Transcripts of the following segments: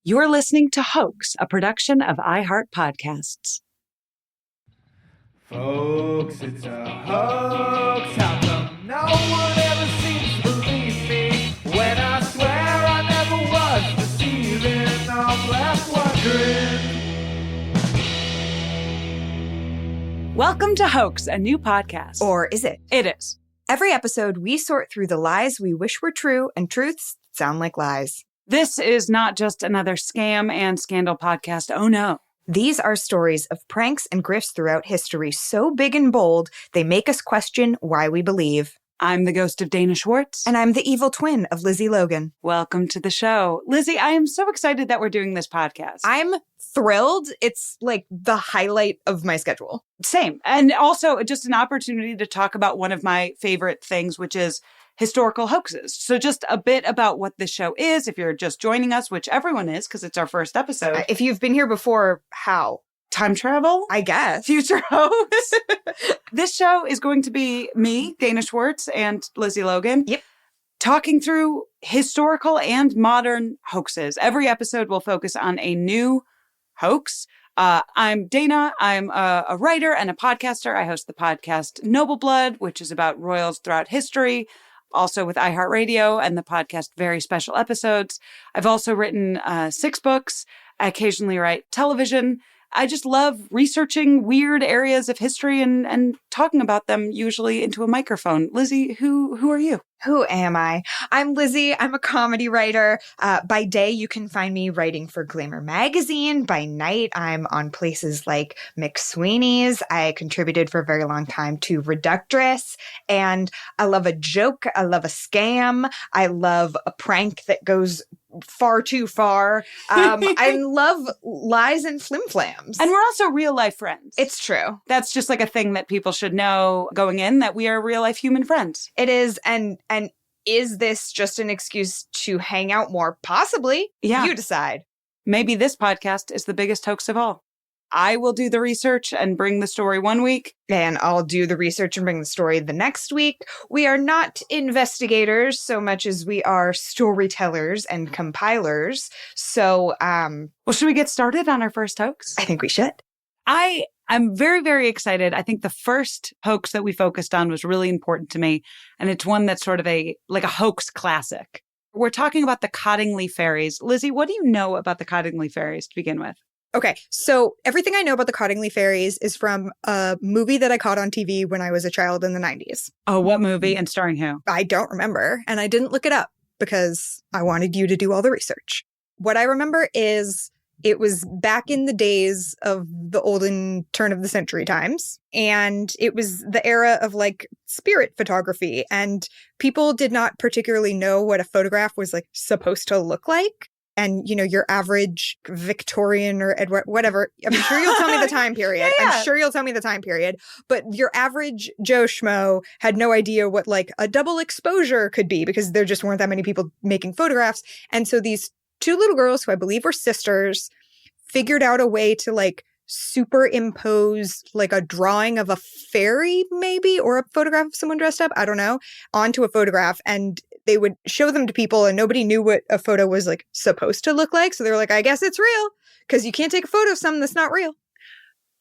You're listening to Hoax, a production of iHeart Podcasts. Folks, it's a hoax. How come no one ever seems to believe me when I swear I never was deceiving? I'm left wondering. Welcome to Hoax, a new podcast. Or is it? It is. Every episode, we sort through the lies we wish were true and truths that sound like lies. This is not just another scam and scandal podcast. Oh, no. These are stories of pranks and grifts throughout history so big and bold, they make us question why we believe. I'm the ghost of Dana Schwartz. And I'm the evil twin of Lizzie Logan. Welcome to the show. Lizzie, I am so excited that we're doing this podcast. I'm thrilled. It's like the highlight of my schedule. Same. And also just an opportunity to talk about one of my favorite things, which is historical hoaxes. So just a bit about what this show is, if you're just joining us, which everyone is because it's our first episode. If you've been here before, how? Time travel? I guess. Future hoax? This show is going to be me, Dana Schwartz, and Lizzie Logan. Yep. Talking through historical and modern hoaxes. Every episode will focus on a new hoax. I'm Dana. I'm a writer and a podcaster. I host the podcast Noble Blood, which is about royals throughout history. Also with iHeartRadio and the podcast Very Special Episodes. I've also written 6 books. I occasionally write television. I just love researching weird areas of history and talking about them, usually into a microphone. Lizzie, who are you? Who am I? I'm Lizzie. I'm a comedy writer. By day, you can find me writing for Glamour magazine. By night, I'm on places like McSweeney's. I contributed for a very long time to Reductress. And I love a joke. I love a scam. I love a prank that goes far too far. I love lies and flim-flams. And we're also real life friends. It's true. That's just like a thing that people should know going in, that we are real life human friends. It is. And is this just an excuse to hang out more? Possibly. Yeah. You decide. Maybe this podcast is the biggest hoax of all. I will do the research and bring the story one week. And I'll do the research and bring the story the next week. We are not investigators so much as we are storytellers and compilers. So, well, should we get started on our first hoax? I think we should. I'm very, very excited. I think the first hoax that we focused on was really important to me. And it's one that's sort of a hoax classic. We're talking about the Cottingley Fairies. Lizzie, what do you know about the Cottingley Fairies to begin with? Okay, so everything I know about the Cottingley Fairies is from a movie that I caught on TV when I was a child in the 90s. Oh, what movie and starring who? I don't remember, and I didn't look it up because I wanted you to do all the research. What I remember is it was back in the days of the olden turn of the century times, and it was the era of spirit photography, and people did not particularly know what a photograph was supposed to look like. And, your average Victorian or Edward, whatever, I'm sure you'll tell me the time period. Yeah. I'm sure you'll tell me the time period. But your average Joe Schmo had no idea what a double exposure could be because there just weren't that many people making photographs. And so these 2 little girls, who I believe were sisters, figured out a way to superimpose a drawing of a fairy maybe, or a photograph of someone dressed up, I don't know, onto a photograph. And they would show them to people and nobody knew what a photo was supposed to look like. So they were I guess it's real because you can't take a photo of something that's not real.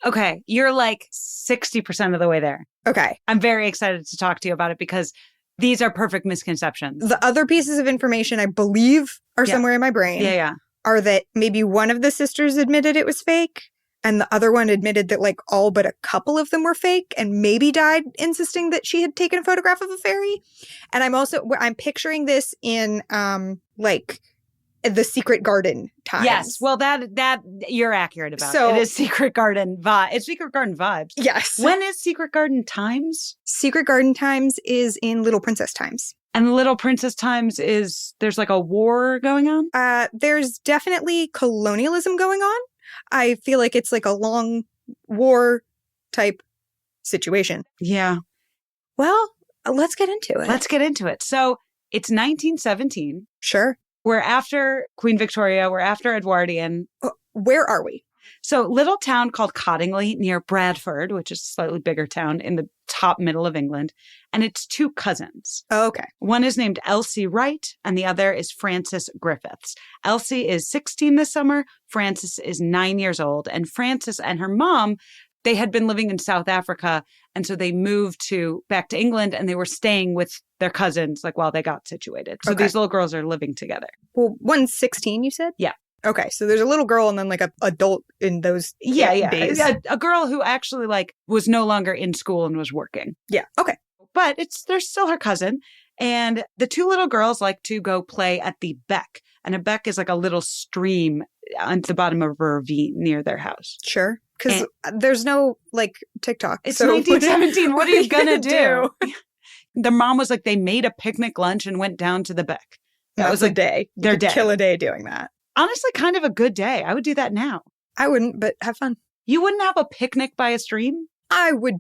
Okay. You're 60% of the way there. Okay. I'm very excited to talk to you about it because these are perfect misconceptions. The other pieces of information I believe are somewhere in my brain are that maybe one of the sisters admitted it was fake. And the other one admitted that all but a couple of them were fake and maybe died insisting that she had taken a photograph of a fairy. And I'm picturing this in the Secret Garden times. Yes. Well, that you're accurate about. So, it is Secret Garden It's Secret Garden vibes. Yes. When is Secret Garden times? Secret Garden times is in Little Princess times. And Little Princess times there's a war going on? There's definitely colonialism going on. I feel like it's a long war type situation. Yeah. Well, let's get into it. So it's 1917. Sure. We're after Queen Victoria. We're after Edwardian. Where are we? So little town called Cottingley near Bradford, which is a slightly bigger town in the top middle of England. And it's two cousins. Oh, okay. One is named Elsie Wright and the other is Frances Griffiths. Elsie is 16 this summer. Frances is 9 years old. And Frances and her mom, they had been living in South Africa. And so they moved back to England and they were staying with their cousins like while they got situated. So these little girls are living together. Well, one's 16, you said? Yeah. Okay, so there's a little girl and then like an adult in those days. Yeah, a girl who actually like was no longer in school and was working. Yeah, okay. But they're still her cousin. And the two little girls like to go play at the beck. And a beck is like a little stream on the bottom of a ravine near their house. Sure. Because there's no like TikTok. It's 1917. What are you going to do? Their mom was like, they made a picnic lunch and went down to the beck. That was a day. Their day. Kill a day doing that. Honestly, kind of a good day. I would do that now. I wouldn't, but have fun. You wouldn't have a picnic by a stream? I would.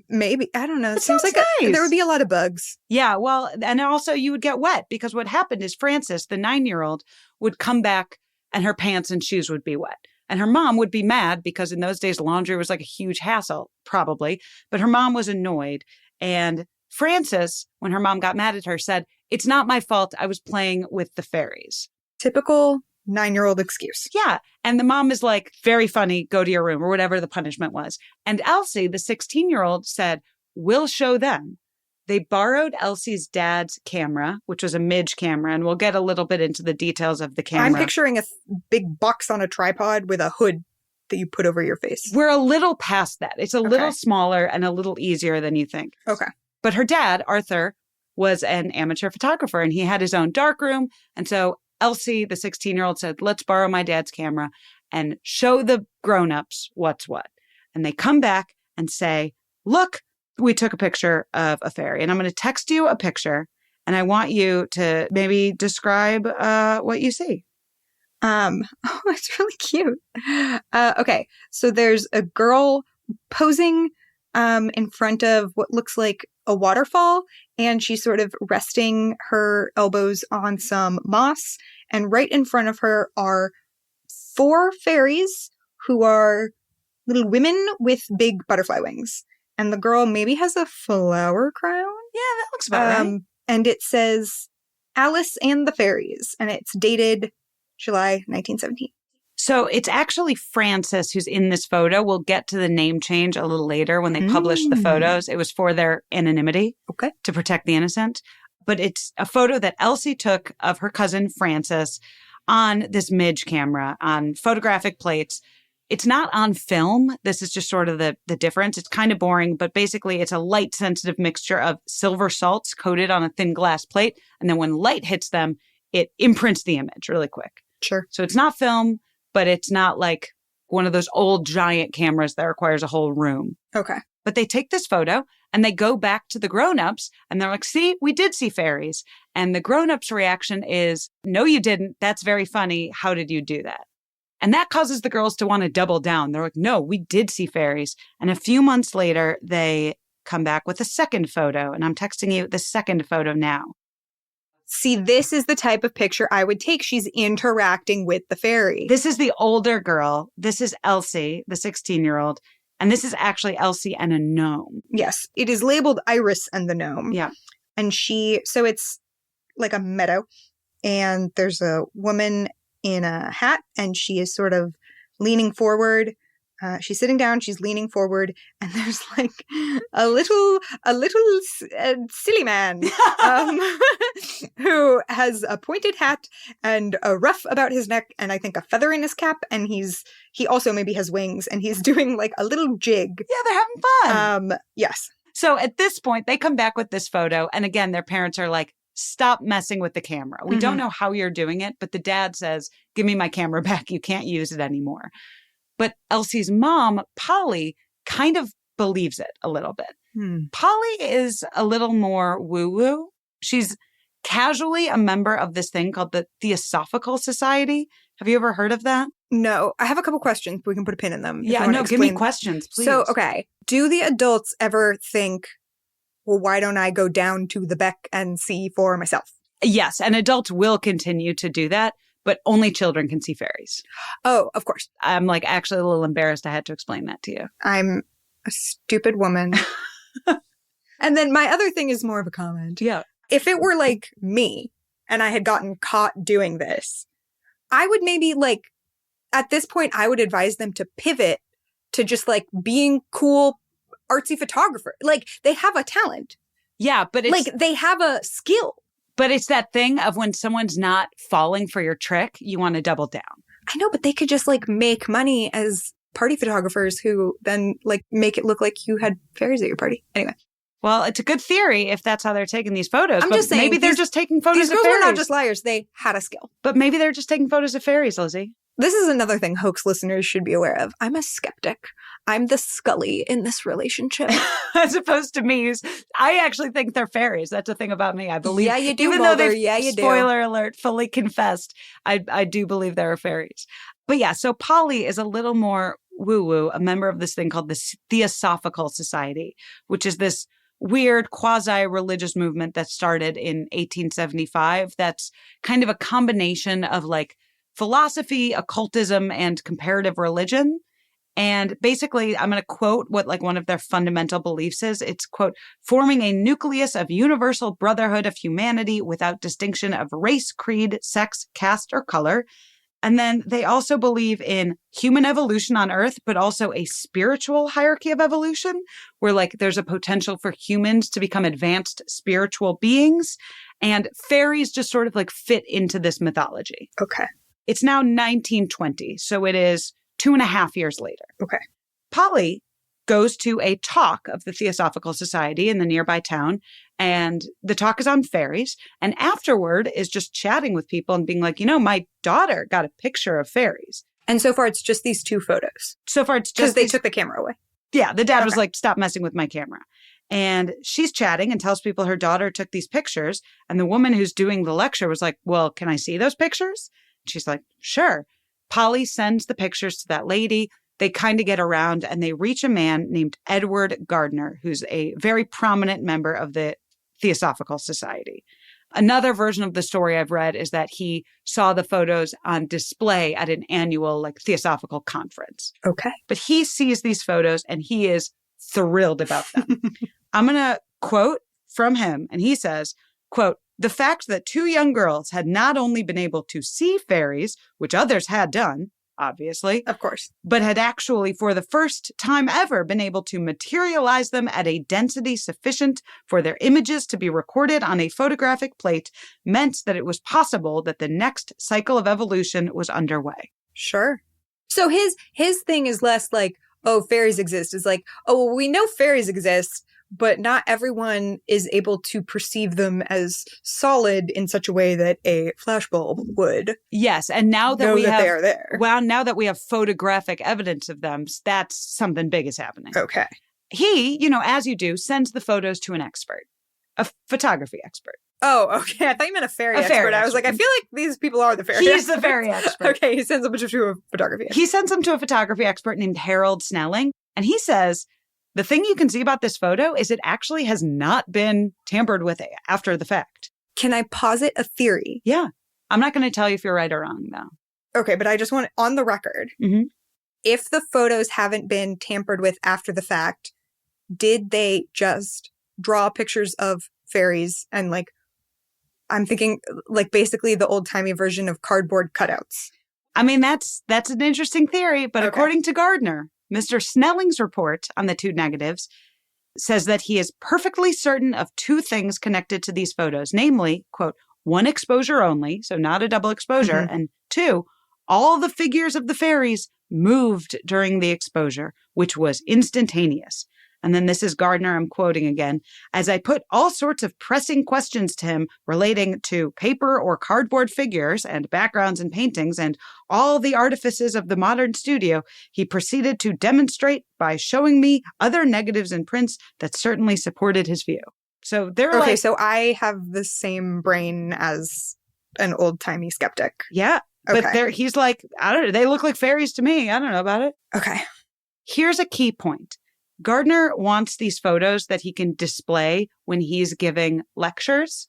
Maybe. I don't know. It seems like nice. There would be a lot of bugs. Yeah, well, and also you would get wet because what happened is Frances, the 9-year-old, would come back and her pants and shoes would be wet. And her mom would be mad because in those days, laundry was like a huge hassle, probably. But her mom was annoyed. And Frances, when her mom got mad at her, said, "It's not my fault. I was playing with the fairies." Typical 9-year-old excuse. Yeah. And the mom is like, very funny, go to your room or whatever the punishment was. And Elsie, the 16-year-old, said, "We'll show them." They borrowed Elsie's dad's camera, which was a Midge camera. And we'll get a little bit into the details of the camera. I'm picturing a big box on a tripod with a hood that you put over your face. We're a little past that. It's a little smaller and a little easier than you think. Okay. But her dad, Arthur, was an amateur photographer and he had his own darkroom. And so Elsie, the 16-year-old, said, "Let's borrow my dad's camera and show the grown-ups what's what." And they come back and say, "Look, we took a picture of a fairy." And I'm going to text you a picture and I want you to maybe describe what you see. Oh, it's really cute. Okay. So there's a girl posing in front of what looks like a waterfall, and she's sort of resting her elbows on some moss. And right in front of her are 4 fairies who are little women with big butterfly wings. And the girl maybe has a flower crown. Yeah, that looks about right. And it says Alice and the Fairies, and it's dated July 1917. So it's actually Frances who's in this photo. We'll get to the name change a little later when they published the photos. It was for their anonymity to protect the innocent. But it's a photo that Elsie took of her cousin Frances on this Midge camera on photographic plates. It's not on film. This is just sort of the difference. It's kind of boring, but basically it's a light-sensitive mixture of silver salts coated on a thin glass plate. And then when light hits them, it imprints the image really quick. Sure. So it's not film, but it's not like one of those old giant cameras that requires a whole room. Okay. But they take this photo and they go back to the grown-ups and they're like, "See, we did see fairies." And the grown-ups' reaction is, "No, you didn't. That's very funny. How did you do that?" And that causes the girls to want to double down. They're like, "No, we did see fairies." And a few months later, they come back with a second photo. And I'm texting you the second photo now. See, this is the type of picture I would take. She's interacting with the fairy. This is the older girl. This is Elsie, the 16-year-old. And this is actually Elsie and a gnome. Yes. It is labeled Iris and the gnome. Yeah. And so it's like a meadow. And there's a woman in a hat and she is sort of leaning forward. She's sitting down, she's leaning forward, and there's like a little silly man who has a pointed hat and a ruff about his neck and I think a feather in his cap, and he also maybe has wings and he's doing like a little jig. Yeah, they're having fun. Yes. So at this point, they come back with this photo, and again, their parents are like, "Stop messing with the camera. We don't know how you're doing it," but the dad says, "Give me my camera back. You can't use it anymore." But Elsie's mom, Polly, kind of believes it a little bit. Polly is a little more woo-woo. She's casually a member of this thing called the Theosophical Society. Have you ever heard of that? No. I have a couple questions, but we can put a pin in them. Yeah, no, give me questions, please. So, okay. Do the adults ever think, well, why don't I go down to the beck and see for myself? Yes, and adults will continue to do that. but only children can see fairies. Oh, of course. I'm like actually a little embarrassed I had to explain that to you. I'm a stupid woman. And then my other thing is more of a comment. Yeah. If it were like me and I had gotten caught doing this, I would maybe like, at this point, I would advise them to pivot to just like being cool, artsy photographer. Like they have a talent. Yeah, but it's like they have a skill. But it's that thing of when someone's not falling for your trick, you want to double down. I know, but they could just like make money as party photographers who then like make it look like you had fairies at your party. Anyway. Well, it's a good theory if that's how they're taking these photos. I'm but just saying, maybe they're just taking photos of these girls fairies. were not just liars. They had a skill. But maybe they're just taking photos of fairies, Lizzie. This is another thing hoax listeners should be aware of. I'm a skeptic. I'm the Scully in this relationship. As opposed to me, I actually think they're fairies. That's the thing about me. I believe. Yeah, you do, even Mulder. though they, yeah, you spoiler alert, fully confessed, I do believe there are fairies. But yeah, so Polly is a little more woo-woo, a member of this thing called the Theosophical Society, which is this weird quasi-religious movement that started in 1875 that's kind of a combination of like philosophy, occultism, and comparative religion. And basically, I'm going to quote what like one of their fundamental beliefs is. It's, quote, forming a nucleus of universal brotherhood of humanity without distinction of race, creed, sex, caste, or color. And then they also believe in human evolution on Earth, but also a spiritual hierarchy of evolution where like there's a potential for humans to become advanced spiritual beings. And fairies just sort of like fit into this mythology. Okay. It's now 1920, so it is 2.5 years later. Okay. Polly goes to a talk of the Theosophical Society in the nearby town, and the talk is on fairies. And afterward is just chatting with people and being like, you know, my daughter got a picture of fairies. And so far, it's just these 2 photos. So far, it's just because they took the camera away. Yeah, the dad was like, stop messing with my camera. And she's chatting and tells people her daughter took these pictures. And the woman who's doing the lecture was like, well, can I see those pictures? She's like, sure. Polly sends the pictures to that lady. They kind of get around and they reach a man named Edward Gardner, who's a very prominent member of the Theosophical Society. Another version of the story I've read is that he saw the photos on display at an annual like Theosophical conference. Okay. But he sees these photos and he is thrilled about them. I'm going to quote from him. And he says, quote, the fact that 2 young girls had not only been able to see fairies, which others had done, obviously, of course, but had actually for the first time ever been able to materialize them at a density sufficient for their images to be recorded on a photographic plate meant that it was possible that the next cycle of evolution was underway. Sure. So his thing is less like, oh, fairies exist. It's like, oh, well, we know fairies exist, but not everyone is able to perceive them as solid in such a way that a flashbulb would. Yes, and now that they are there. Well, now that we have photographic evidence of them, that's something big is happening. Okay. He, you know, as you do, sends the photos to an expert, a photography expert. Oh, okay. I thought you meant a fairy expert. I was like, I feel like these people are the fairy experts. He's the fairy expert. Okay, he sends them to a photography expert. He sends them to a photography expert named Harold Snelling, and he says, the thing you can see about this photo is it actually has not been tampered with after the fact. Can I posit a theory? Yeah. I'm not going to tell you if you're right or wrong, though. Okay, but I just want, on the record, if the photos haven't been tampered with after the fact, did they just draw pictures of fairies and, like, I'm thinking, like, basically the old-timey version of cardboard cutouts? I mean, that's an interesting theory, but according to Gardner, Mr. Snelling's report on the 2 negatives says that he is perfectly certain of 2 things connected to these photos, namely, quote, 1 exposure only, so not a double exposure, and 2, all the figures of the fairies moved during the exposure, which was instantaneous. And then this is Gardner, I'm quoting again, as I put all sorts of pressing questions to him relating to paper or cardboard figures and backgrounds and paintings and all the artifices of the modern studio, he proceeded to demonstrate by showing me other negatives and prints that certainly supported his view. So they're okay, so I have the same brain as an old-timey skeptic. Yeah, but he's like, I don't know, they look like fairies to me. I don't know about it. Okay. Here's a key point. Gardner wants these photos that he can display when he's giving lectures.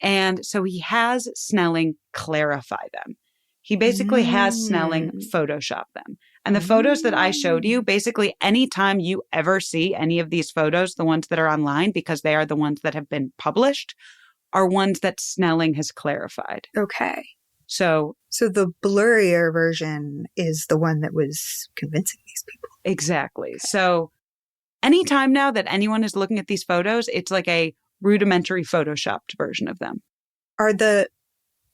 And so he has Snelling clarify them. He basically has Snelling Photoshop them. And the photos that I showed you, basically anytime you ever see any of these photos, the ones that are online, because they are the ones that have been published, are ones that Snelling has clarified. Okay. So the blurrier version is the one that was convincing these people. exactly. Okay. So anytime now that anyone is looking at these photos, it's like a rudimentary Photoshopped version of them. Are the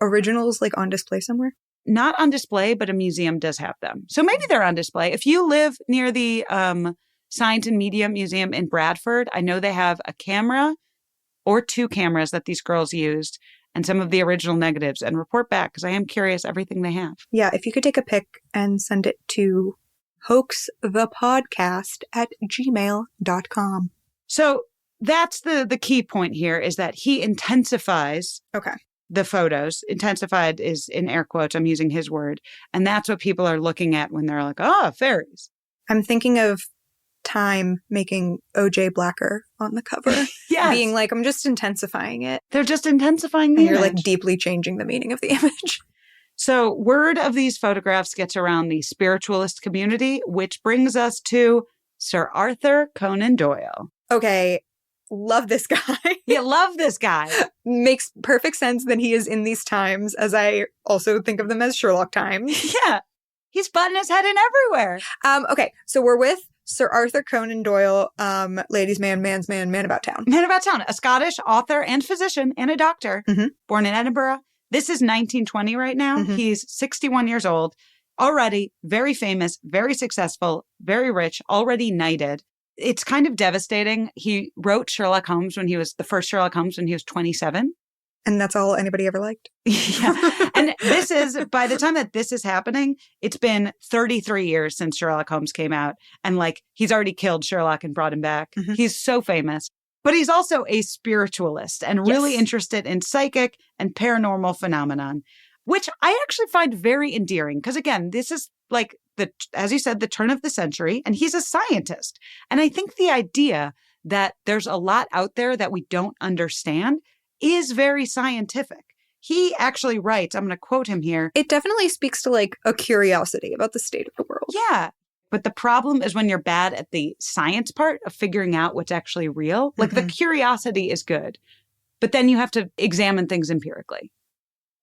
originals like on display somewhere? Not on display, but a museum does have them. So maybe they're on display. If you live near the Science and Media Museum in Bradford, I know they have a camera or 2 cameras that these girls used and some of the original negatives, and report back, because I am curious everything they have. Yeah, if you could take a pic and send it to hoaxthepodcast@gmail.com. So that's the key point here, is that he intensifies the photos. Intensified is in air quotes. I'm using his word. And that's what people are looking at when they're like, fairies. I'm thinking of Time making O.J. Blacker on the cover. Yes. Being like, I'm just intensifying it. They're just intensifying the and image. You're like deeply changing the meaning of the image. So word of these photographs gets around the spiritualist community, which brings us to Sir Arthur Conan Doyle. Okay. Love this guy. You love this guy. Makes perfect sense that he is in these times, as I also think of them as Sherlock times. Yeah. He's butting his head in everywhere. Okay. So we're with Sir Arthur Conan Doyle, ladies' man, man's man, man about town. Man about town. A Scottish author and physician and a doctor, born in Edinburgh. This is 1920 right now. He's 61 years old, already very famous, very successful, very rich, already knighted. It's kind of devastating. He wrote Sherlock Holmes the first Sherlock Holmes when he was 27. And that's all anybody ever liked. Yeah. And this is, by the time that this is happening, it's been 33 years since Sherlock Holmes came out. And like, he's already killed Sherlock and brought him back. He's so famous. But he's also a spiritualist and really interested in psychic and paranormal phenomenon, which I actually find very endearing. Because again, this is like, as you said, the turn of the century, and he's a scientist. And I think the idea that there's a lot out there that we don't understand is very scientific. He actually writes, I'm going to quote him here. It definitely speaks to like a curiosity about the state of the world. Yeah. But the problem is when you're bad at the science part of figuring out what's actually real. Like the curiosity is good, but then you have to examine things empirically.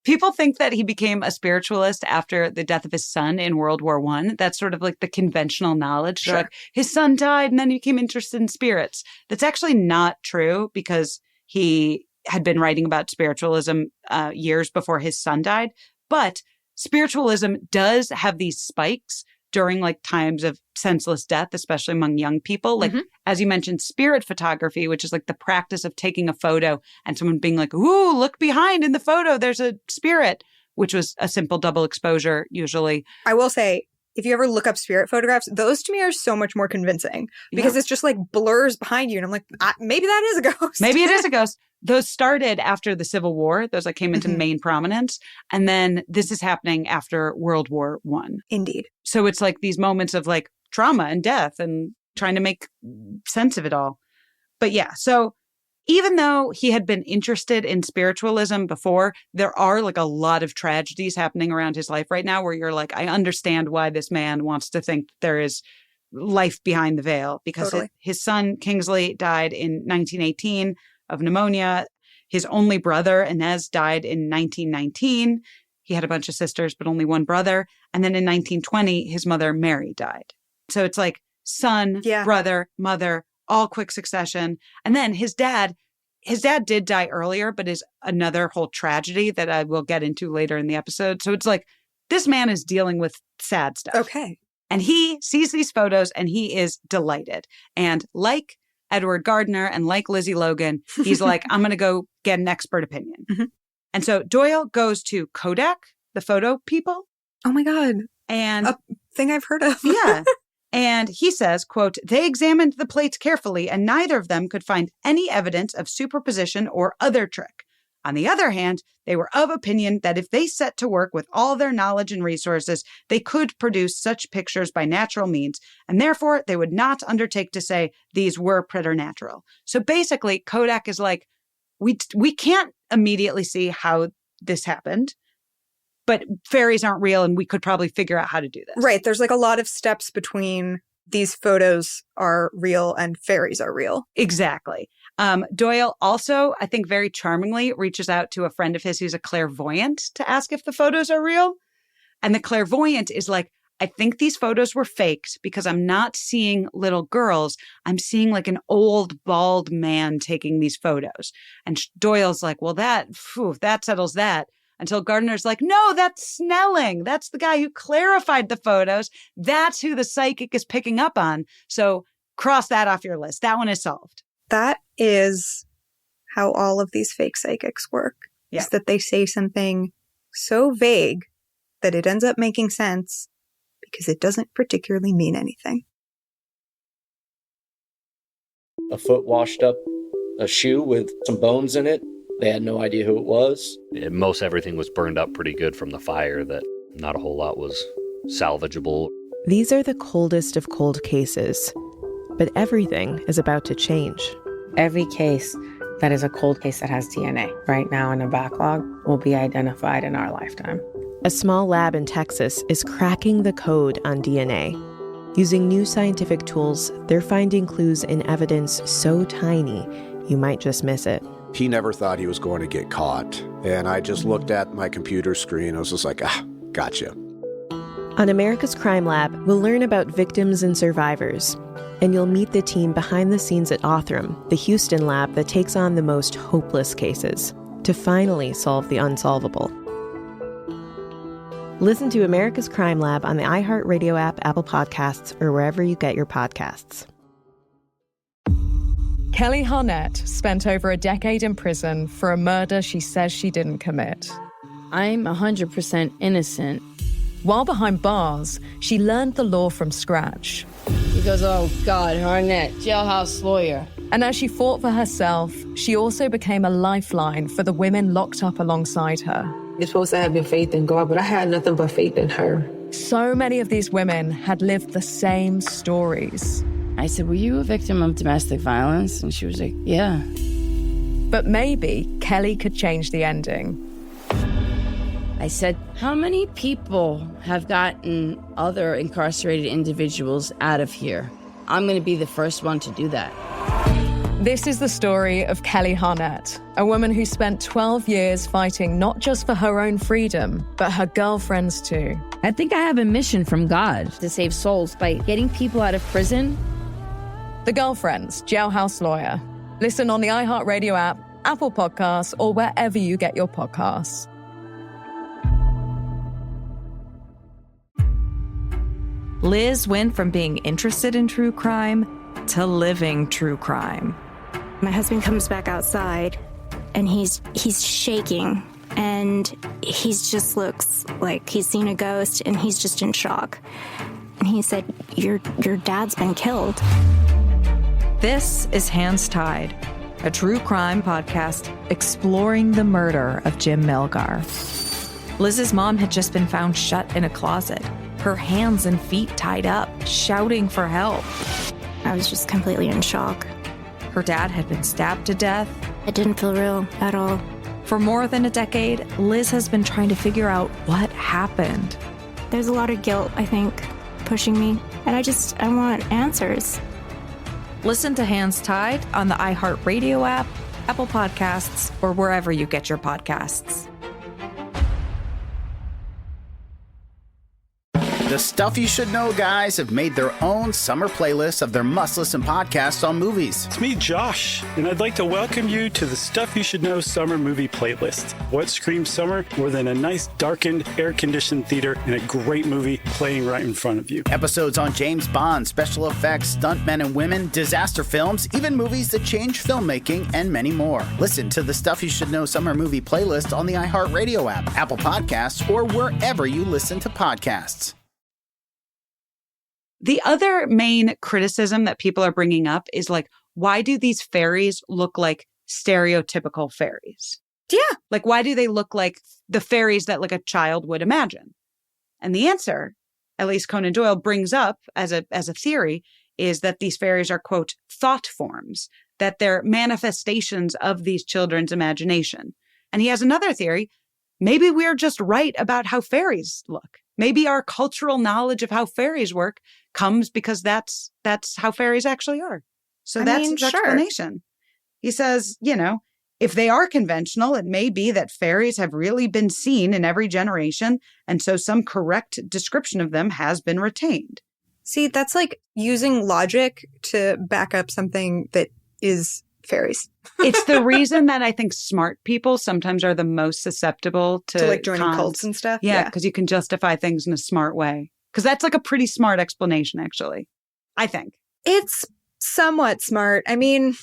People think that he became a spiritualist after the death of his son in World War I. That's sort of like the conventional knowledge. Sure. Like his son died and then he became interested in spirits. That's actually not true, because he had been writing about spiritualism years before his son died. But spiritualism does have these spikes during like times of senseless death, especially among young people. Like, as you mentioned, spirit photography, which is like the practice of taking a photo and someone being like, ooh, look behind in the photo, there's a spirit, which was a simple double exposure usually. I will say, if you ever look up spirit photographs, those to me are so much more convincing, because it's just like blurs behind you. And I'm like, maybe that is a ghost. Maybe it is a ghost. Those started after the Civil War. Those like came into main prominence. And then this is happening after World War I. Indeed. So it's like these moments of like trauma and death and trying to make sense of it all. But yeah, so even though he had been interested in spiritualism before, there are like a lot of tragedies happening around his life right now where you're like, I understand why this man wants to think there is life behind the veil, because his son Kingsley died in 1918 of pneumonia. His only brother, Inez, died in 1919. He had a bunch of sisters, but only one brother. And then in 1920, his mother, Mary, died. So it's like son, brother, mother, all quick succession. And then his dad did die earlier, but is another whole tragedy that I will get into later in the episode. So it's like, this man is dealing with sad stuff. Okay. And he sees these photos and he is delighted. And like Edward Gardner and like Lizzie Logan, he's like, I'm going to go get an expert opinion. And so Doyle goes to Kodak, the photo people. Oh my God. And a thing I've heard of. Yeah. And he says, quote, they examined the plates carefully and neither of them could find any evidence of superposition or other trick. On the other hand, they were of opinion that if they set to work with all their knowledge and resources, they could produce such pictures by natural means, and therefore they would not undertake to say these were preternatural. So basically, Kodak is like, we can't immediately see how this happened, but fairies aren't real and we could probably figure out how to do this. Right. There's like a lot of steps between these photos are real and fairies are real. Exactly. Doyle also, I think very charmingly, reaches out to a friend of his who's a clairvoyant to ask if the photos are real. And the clairvoyant is like, I think these photos were faked because I'm not seeing little girls. I'm seeing like an old bald man taking these photos. And Doyle's like, well, that settles that. Until Gardner's like, no, that's Snelling. That's the guy who clarified the photos. That's who the psychic is picking up on. So cross that off your list. That one is solved. That is how all of these fake psychics work. Yeah. Is that they say something so vague that it ends up making sense because it doesn't particularly mean anything. A foot washed up a shoe with some bones in it. They had no idea who it was. Most everything was burned up pretty good from the fire, that not a whole lot was salvageable. These are the coldest of cold cases, but everything is about to change. Every case that is a cold case that has DNA right now in a backlog will be identified in our lifetime. A small lab in Texas is cracking the code on DNA. Using new scientific tools, they're finding clues in evidence so tiny you might just miss it. He never thought he was going to get caught. And I just looked at my computer screen. I was just like, gotcha. On America's Crime Lab, we'll learn about victims and survivors. And you'll meet the team behind the scenes at Othram, the Houston lab that takes on the most hopeless cases, to finally solve the unsolvable. Listen to America's Crime Lab on the iHeartRadio app, Apple Podcasts, or wherever you get your podcasts. Kelly Harnett spent over a decade in prison for a murder she says she didn't commit. I'm 100% innocent. While behind bars, she learned the law from scratch. He goes, oh God, Harnett, jailhouse lawyer. And as she fought for herself, she also became a lifeline for the women locked up alongside her. You're supposed to have your faith in God, but I had nothing but faith in her. So many of these women had lived the same stories. I said, were you a victim of domestic violence? And she was like, yeah. But maybe Kelly could change the ending. I said, how many people have gotten other incarcerated individuals out of here? I'm going to be the first one to do that. This is the story of Kelly Harnett, a woman who spent 12 years fighting not just for her own freedom, but her girlfriends too. I think I have a mission from God to save souls by getting people out of prison. The Girlfriends, Jailhouse Lawyer. Listen on the iHeartRadio app, Apple Podcasts, or wherever you get your podcasts. Liz went from being interested in true crime to living true crime. My husband comes back outside and he's shaking and he just looks like he's seen a ghost and he's just in shock. And he said, your dad's been killed. This is Hands Tied, a true crime podcast exploring the murder of Jim Melgar. Liz's mom had just been found shut in a closet, her hands and feet tied up, shouting for help. I was just completely in shock. Her dad had been stabbed to death. It didn't feel real at all. For more than a decade, Liz has been trying to figure out what happened. There's a lot of guilt, I think, pushing me. And I want answers. Listen to Hands Tied on the iHeartRadio app, Apple Podcasts, or wherever you get your podcasts. The Stuff You Should Know guys have made their own summer playlist of their must-listen podcasts on movies. It's me, Josh, and I'd like to welcome you to the Stuff You Should Know summer movie playlist. What screams summer more than a nice, darkened, air-conditioned theater and a great movie playing right in front of you? Episodes on James Bond, special effects, stuntmen and women, disaster films, even movies that change filmmaking, and many more. Listen to the Stuff You Should Know summer movie playlist on the iHeartRadio app, Apple Podcasts, or wherever you listen to podcasts. The other main criticism that people are bringing up is like, why do these fairies look like stereotypical fairies? Yeah. Like, why do they look like the fairies that like a child would imagine? And the answer, at least Conan Doyle brings up as a theory, is that these fairies are, quote, thought forms, that they're manifestations of these children's imagination. And he has another theory maybe we're just right about how fairies look. Maybe our cultural knowledge of how fairies work comes because that's how fairies actually are. So that's his explanation. He says, if they are conventional, it may be that fairies have really been seen in every generation, and so some correct description of them has been retained. See, that's like using logic to back up something that is fairies. It's the reason that I think smart people sometimes are the most susceptible to like joining cons. cults and stuff. Yeah, because you can justify things in a smart way. Because that's like a pretty smart explanation, actually, I think. It's somewhat smart. I mean,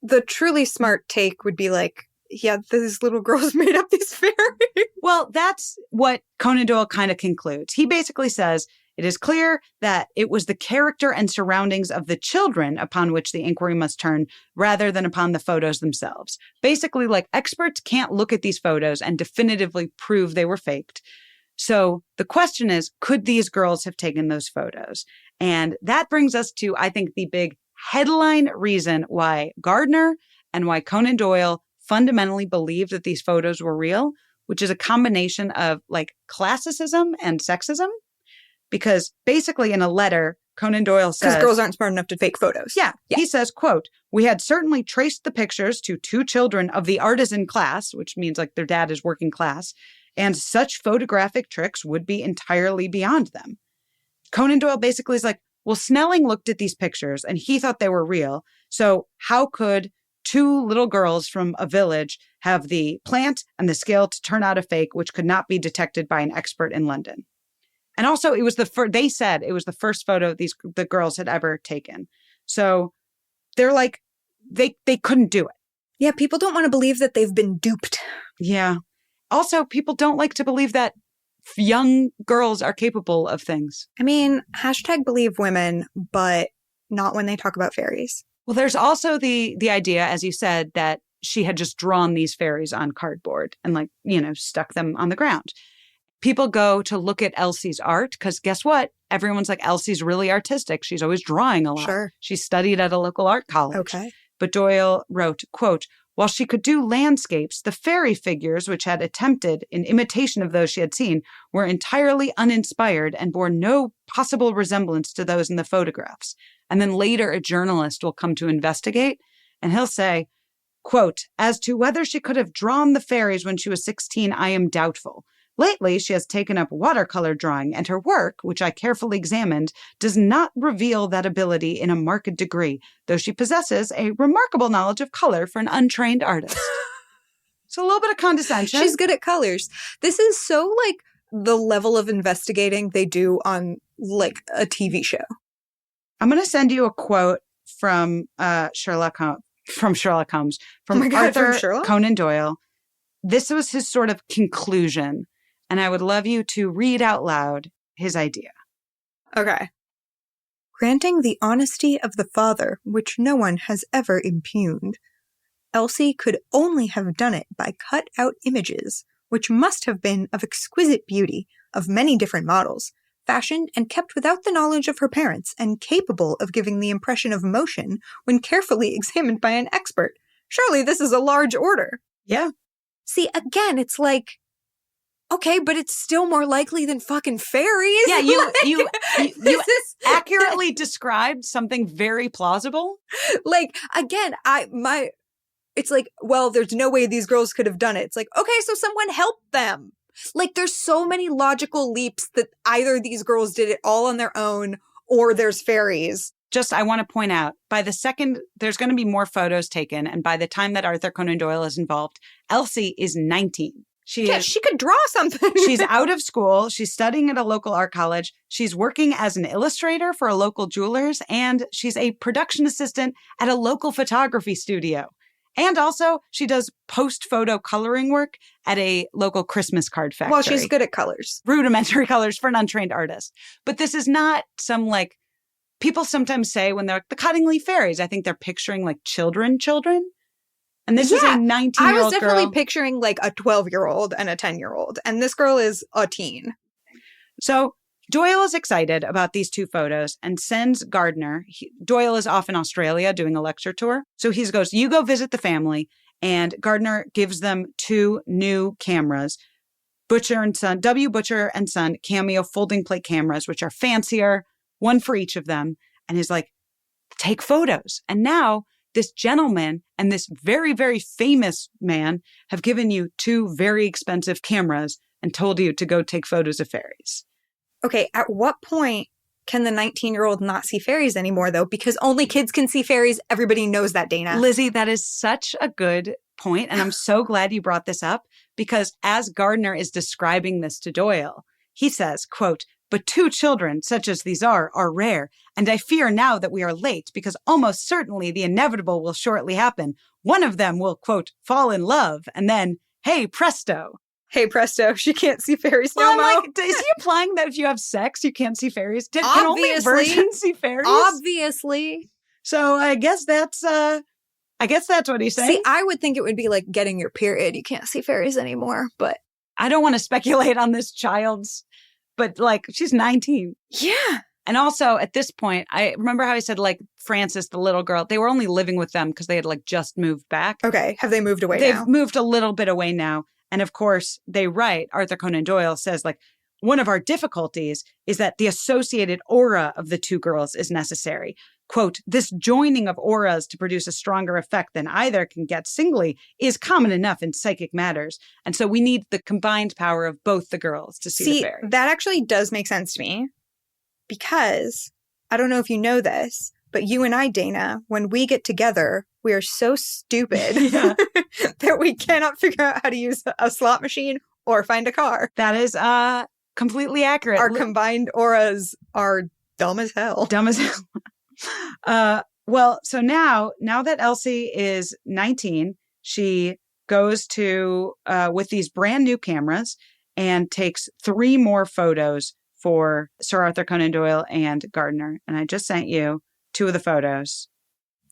the truly smart take would be like, yeah, these little girls made up these fairies. Well, that's what Conan Doyle kind of concludes. He basically says, it is clear that it was the character and surroundings of the children upon which the inquiry must turn rather than upon the photos themselves. Basically, like, experts can't look at these photos and definitively prove they were faked. So the question is, could these girls have taken those photos? And that brings us to, I think, the big headline reason why Gardner and why Conan Doyle fundamentally believed that these photos were real, which is a combination of like classicism and sexism. Because basically in a letter, Conan Doyle says... Because girls aren't smart enough to fake photos. Yeah. He says, quote, "We had certainly traced the pictures to 2 children of the artisan class," which means like their dad is working class, "and such photographic tricks would be entirely beyond them." Conan Doyle basically is like, well, Snelling looked at these pictures and he thought they were real. So how could 2 little girls from a village have the plant and the skill to turn out a fake, which could not be detected by an expert in London? And also, it was they said it was the first photo the girls had ever taken. So they're like, they couldn't do it. Yeah, people don't want to believe that they've been duped. Yeah. Also, people don't like to believe that young girls are capable of things. I mean, #believe women, but not when they talk about fairies. Well, there's also the idea, as you said, that she had just drawn these fairies on cardboard and stuck them on the ground. People go to look at Elsie's art because guess what? Everyone's like, Elsie's really artistic. She's always drawing a lot. Sure. She studied at a local art college. Okay. But Doyle wrote, quote, "While she could do landscapes, the fairy figures which had attempted in imitation of those she had seen were entirely uninspired and bore no possible resemblance to those in the photographs." And then later a journalist will come to investigate and he'll say, quote, "As to whether she could have drawn the fairies when she was 16, I am doubtful. Lately, she has taken up watercolor drawing, and her work, which I carefully examined, does not reveal that ability in a marked degree, though she possesses a remarkable knowledge of color for an untrained artist." So a little bit of condescension. She's good at colors. This is so like the level of investigating they do on like a TV show. I'm going to send you a quote from Sherlock Holmes, from Arthur Conan Doyle. This was his sort of conclusion. And I would love you to read out loud his idea. Okay. "Granting the honesty of the father, which no one has ever impugned, Elsie could only have done it by cut-out images, which must have been of exquisite beauty, of many different models, fashioned and kept without the knowledge of her parents, and capable of giving the impression of motion when carefully examined by an expert. Surely this is a large order." Yeah. See, again, it's like, okay, but it's still more likely than fucking fairies. Yeah, you accurately described something very plausible. Like, again, it's like, well, there's no way these girls could have done it. It's like, okay, so someone helped them. Like, there's so many logical leaps that either these girls did it all on their own or there's fairies. Just, I want to point out, by the second, there's going to be more photos taken. And by the time that Arthur Conan Doyle is involved, Elsie is 19. She could draw something. She's out of school. She's studying at a local art college. She's working as an illustrator for a local jeweler's. And she's a production assistant at a local photography studio. And also, she does post-photo coloring work at a local Christmas card factory. Well, she's good at colors. Rudimentary colors for an untrained artist. But this is not some, like, people sometimes say when they're like, the Cottingley Fairies, I think they're picturing, like, children. And this is a 19-year-old girl. I was definitely picturing, like, a 12-year-old and a 10-year-old. And this girl is a teen. So Doyle is excited about these 2 photos and sends Gardner. Doyle is off in Australia doing a lecture tour. So he goes, you go visit the family. And Gardner gives them 2 new cameras, Butcher and Son, W. Butcher and Son cameo folding plate cameras, which are fancier, one for each of them. And he's like, take photos. And now this gentleman and this very, very famous man have given you 2 very expensive cameras and told you to go take photos of fairies. Okay, at what point can the 19-year-old not see fairies anymore, though? Because only kids can see fairies. Everybody knows that, Dana. Lizzie, that is such a good point, and I'm so glad you brought this up, because as Gardner is describing this to Doyle, he says, quote, "But 2 children, such as these are rare, and I fear now that we are late, because almost certainly the inevitable will shortly happen. One of them will, quote, fall in love, and then, hey, presto." Hey, presto, she can't see fairies Well, no I'm more. like, is he implying that if you have sex, you can't see fairies? Can only virgins see fairies? Obviously. So I guess that's what he's saying. See, I would think it would be like getting your period. You can't see fairies anymore, but I don't want to speculate on this child's, but like, she's 19. yeah. And also at this point, I remember how I said like Frances, the little girl, they were only living with them because they had like just moved back. Okay. Have they moved away They've now? moved a little bit away now. And of course, they write, Arthur Conan Doyle says, like, one of our difficulties is that the associated aura of the 2 girls is necessary. Quote, "This joining of auras to produce a stronger effect than either can get singly is common enough in psychic matters. And so we need the combined power of both the girls to see the fairy." That actually does make sense to me, because I don't know if you know this, but you and I, Dana, when we get together, we are so stupid that we cannot figure out how to use a slot machine or find a car. That is completely accurate. Our combined auras are dumb as hell. Dumb as hell. Well, so now that Elsie is 19, she goes to, with these brand new cameras, and takes 3 more photos for Sir Arthur Conan Doyle and Gardner. And I just sent you 2 of the photos.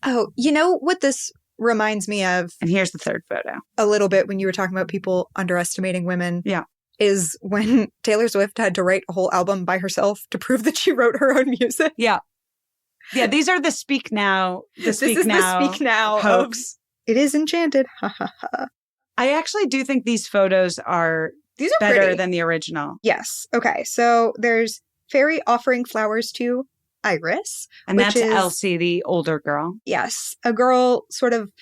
Oh, you know what this reminds me of? And here's the 3rd photo. A little bit when you were talking about people underestimating women. Yeah. Is when Taylor Swift had to write a whole album by herself to prove that she wrote her own music. Yeah. Yeah, these are the Speak Now. This is the Speak Now hoax. It is enchanted. Ha ha ha. I actually do think these photos are better pretty than the original. Yes. Okay. So there's fairy offering flowers to Iris. And which that's is, Elsie, the older girl. Yes. A girl sort of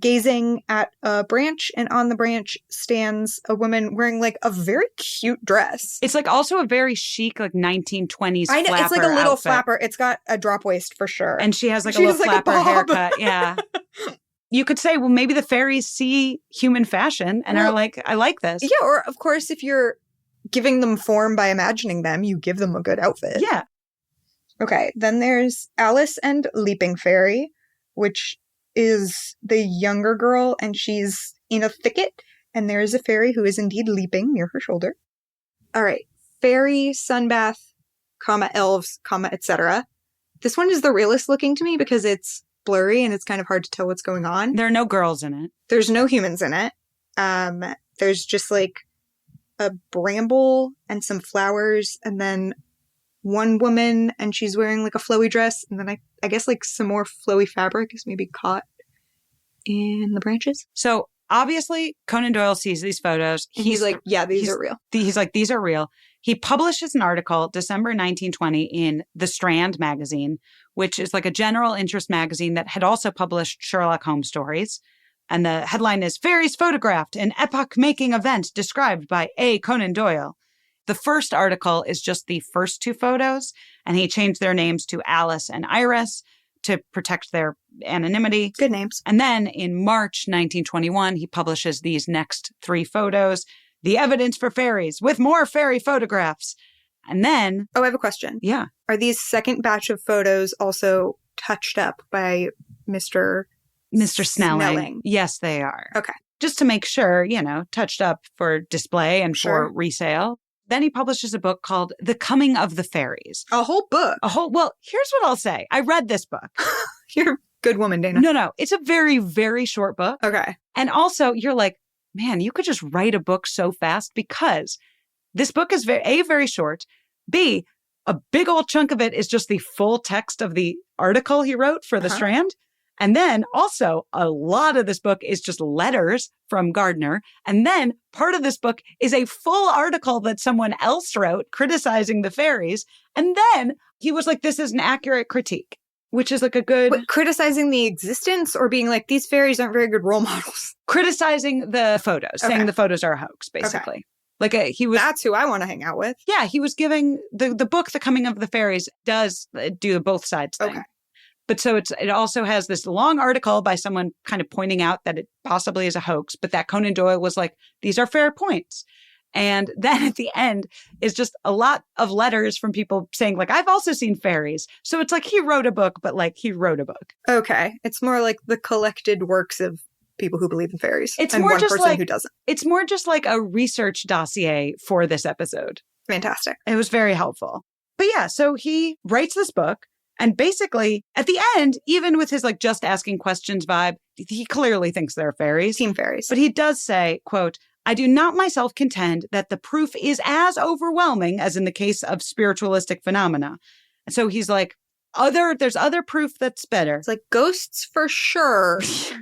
gazing at a branch, and on the branch stands a woman wearing like a very cute dress. It's like also a very chic, like 1920s I know, flapper it's like a little outfit. flapper. It's got a drop waist for sure. And she has like She a has, little like, a flapper bob. haircut. Yeah. You could say, well, maybe the fairies see human fashion and are like, I like this. Yeah, or of course, if you're giving them form by imagining them, you give them a good outfit. Yeah. Okay, then there's Alice and Leaping Fairy, which is the younger girl, and she's in a thicket, and there is a fairy who is indeed leaping near her shoulder. All right, fairy, sunbath, comma, elves, comma, etc. This one is the realest looking to me because it's blurry and it's kind of hard to tell what's going on. There are no girls in it. There's no humans in it. There's just like a bramble and some flowers, and then one woman, and she's wearing like a flowy dress, and then I guess like some more flowy fabric is maybe caught in the branches. So obviously Conan Doyle sees these photos. He's like, yeah, these are real. He's like, these are real. He publishes an article December 1920 in The Strand magazine, which is like a general interest magazine that had also published Sherlock Holmes stories. And the headline is Fairies Photographed, an epoch-making event described by A. Conan Doyle. The first article is just the first 2 photos, and he changed their names to Alice and Iris to protect their anonymity. Good names. And then in March 1921, he publishes these next 3 photos, The Evidence for Fairies, with more fairy photographs. And then... Oh, I have a question. Yeah. Are these second batch of photos also touched up by Mr. Snelling? Yes, they are. Okay. Just to make sure, touched up for display and for resale. Then he publishes a book called The Coming of the Fairies. A whole book? Well, here's what I'll say. I read this book. You're a good woman, Dana. No. It's a very, very short book. Okay. And also, you're like, man, you could just write a book so fast, because this book is very short. B, a big old chunk of it is just the full text of the article he wrote for The Strand. And then also a lot of this book is just letters from Gardner. And then part of this book is a full article that someone else wrote criticizing the fairies. And then he was like, this is an accurate critique, which is like a good... But criticizing the existence or being like, these fairies aren't very good role models? Criticizing the photos, saying the photos are a hoax, basically. Okay. Like he was... That's who I want to hang out with. Yeah, he was giving... The book, The Coming of the Fairies, does do the both sides thing. Okay. But so it also has this long article by someone kind of pointing out that it possibly is a hoax, but that Conan Doyle was like, these are fair points. And then at the end is just a lot of letters from people saying, like, I've also seen fairies. So it's like he wrote a book, but like he wrote a book. Okay. It's more like the collected works of people who believe in fairies. It's and more one just person like, who doesn't. It's more just like a research dossier for this episode. Fantastic. It was very helpful. But yeah, so he writes this book. And basically, at the end, even with his like just asking questions vibe, he clearly thinks they're fairies. Team fairies. But he does say, quote, I do not myself contend that the proof is as overwhelming as in the case of spiritualistic phenomena. And so he's like, there's other proof that's better. It's like ghosts for sure,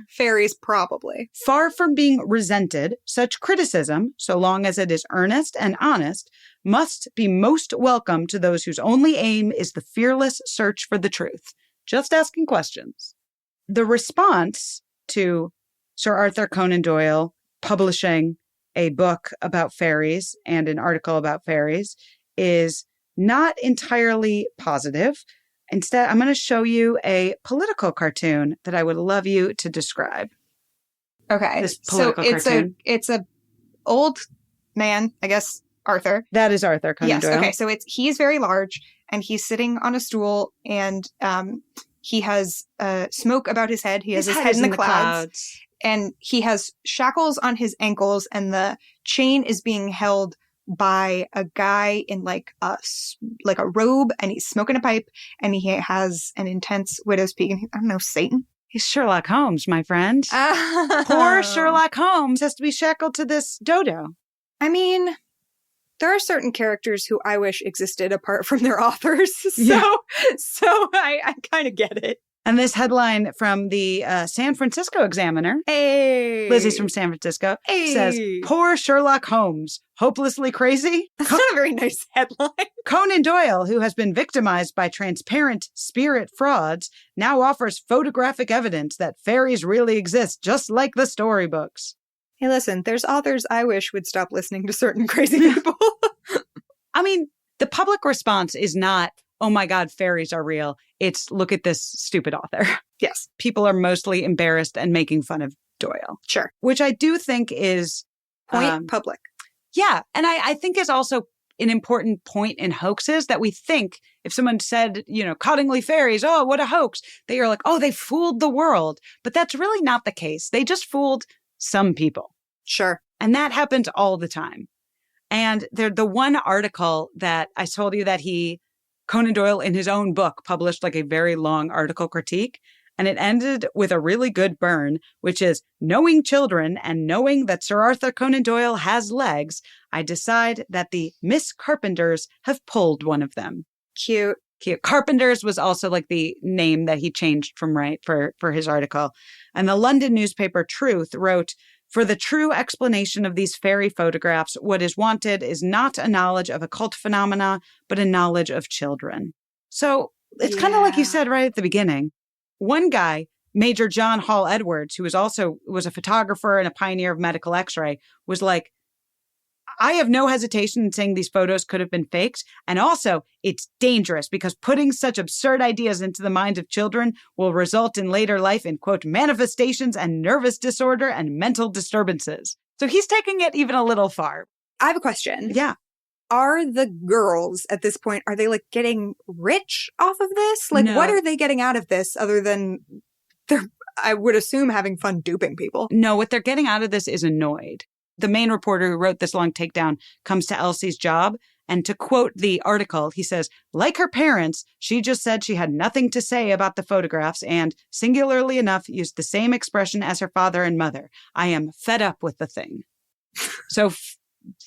fairies probably. Far from being resented, such criticism, so long as it is earnest and honest, must be most welcome to those whose only aim is the fearless search for the truth. Just asking questions. The response to Sir Arthur Conan Doyle publishing a book about fairies and an article about fairies is not entirely positive. Instead, I'm going to show you a political cartoon that I would love you to describe. Okay. This political cartoon. It's a old man, I guess, Arthur. That is Arthur Conan Doyle. Okay. So he's very large and he's sitting on a stool and he has smoke about his head. He has his head in the clouds. And he has shackles on his ankles and the chain is being held by a guy in like a robe and he's smoking a pipe and he has an intense widow's peak. And I don't know, Satan? He's Sherlock Holmes, my friend. Poor Sherlock Holmes has to be shackled to this dodo. I mean, there are certain characters who I wish existed apart from their authors. So I kind of get it. And this headline from the San Francisco Examiner, hey, Lizzie's from San Francisco, says, poor Sherlock Holmes, hopelessly crazy? That's not a very nice headline. Conan Doyle, who has been victimized by transparent spirit frauds, now offers photographic evidence that fairies really exist, just like the storybooks. Hey, listen, there's authors I wish would stop listening to certain crazy people. I mean, the public response is not, oh my God, fairies are real. It's, look at this stupid author. Yes. People are mostly embarrassed and making fun of Doyle. Sure. Which I do think is... Point public. Yeah. And I think is also an important point in hoaxes that we think if someone said, Cottingley Fairies, oh, what a hoax. They are like, oh, they fooled the world. But that's really not the case. They just fooled some people. Sure. And that happens all the time. And the one article that I told you that Conan Doyle in his own book published like a very long article critique, and it ended with a really good burn, which is, knowing children and knowing that Sir Arthur Conan Doyle has legs, I decide that the Miss Carpenters have pulled one of them. Cute. Carpenters was also like the name that he changed from for his article. And the London newspaper Truth wrote, for the true explanation of these fairy photographs, what is wanted is not a knowledge of occult phenomena, but a knowledge of children. So it's kind of like you said right at the beginning. One guy, Major John Hall Edwards, who was a photographer and a pioneer of medical x-ray, was like, I have no hesitation in saying these photos could have been faked. And also, it's dangerous because putting such absurd ideas into the minds of children will result in later life in, quote, manifestations and nervous disorder and mental disturbances. So he's taking it even a little far. I have a question. Yeah. Are the girls at this point, are they like getting rich off of this? Like, No. What are they getting out of this other than they're, I would assume, having fun duping people? No, what they're getting out of this is annoyed. The main reporter who wrote this long takedown comes to Elsie's job, and to quote the article, he says, like her parents, she just said she had nothing to say about the photographs and, singularly enough, used the same expression as her father and mother. I am fed up with the thing. So,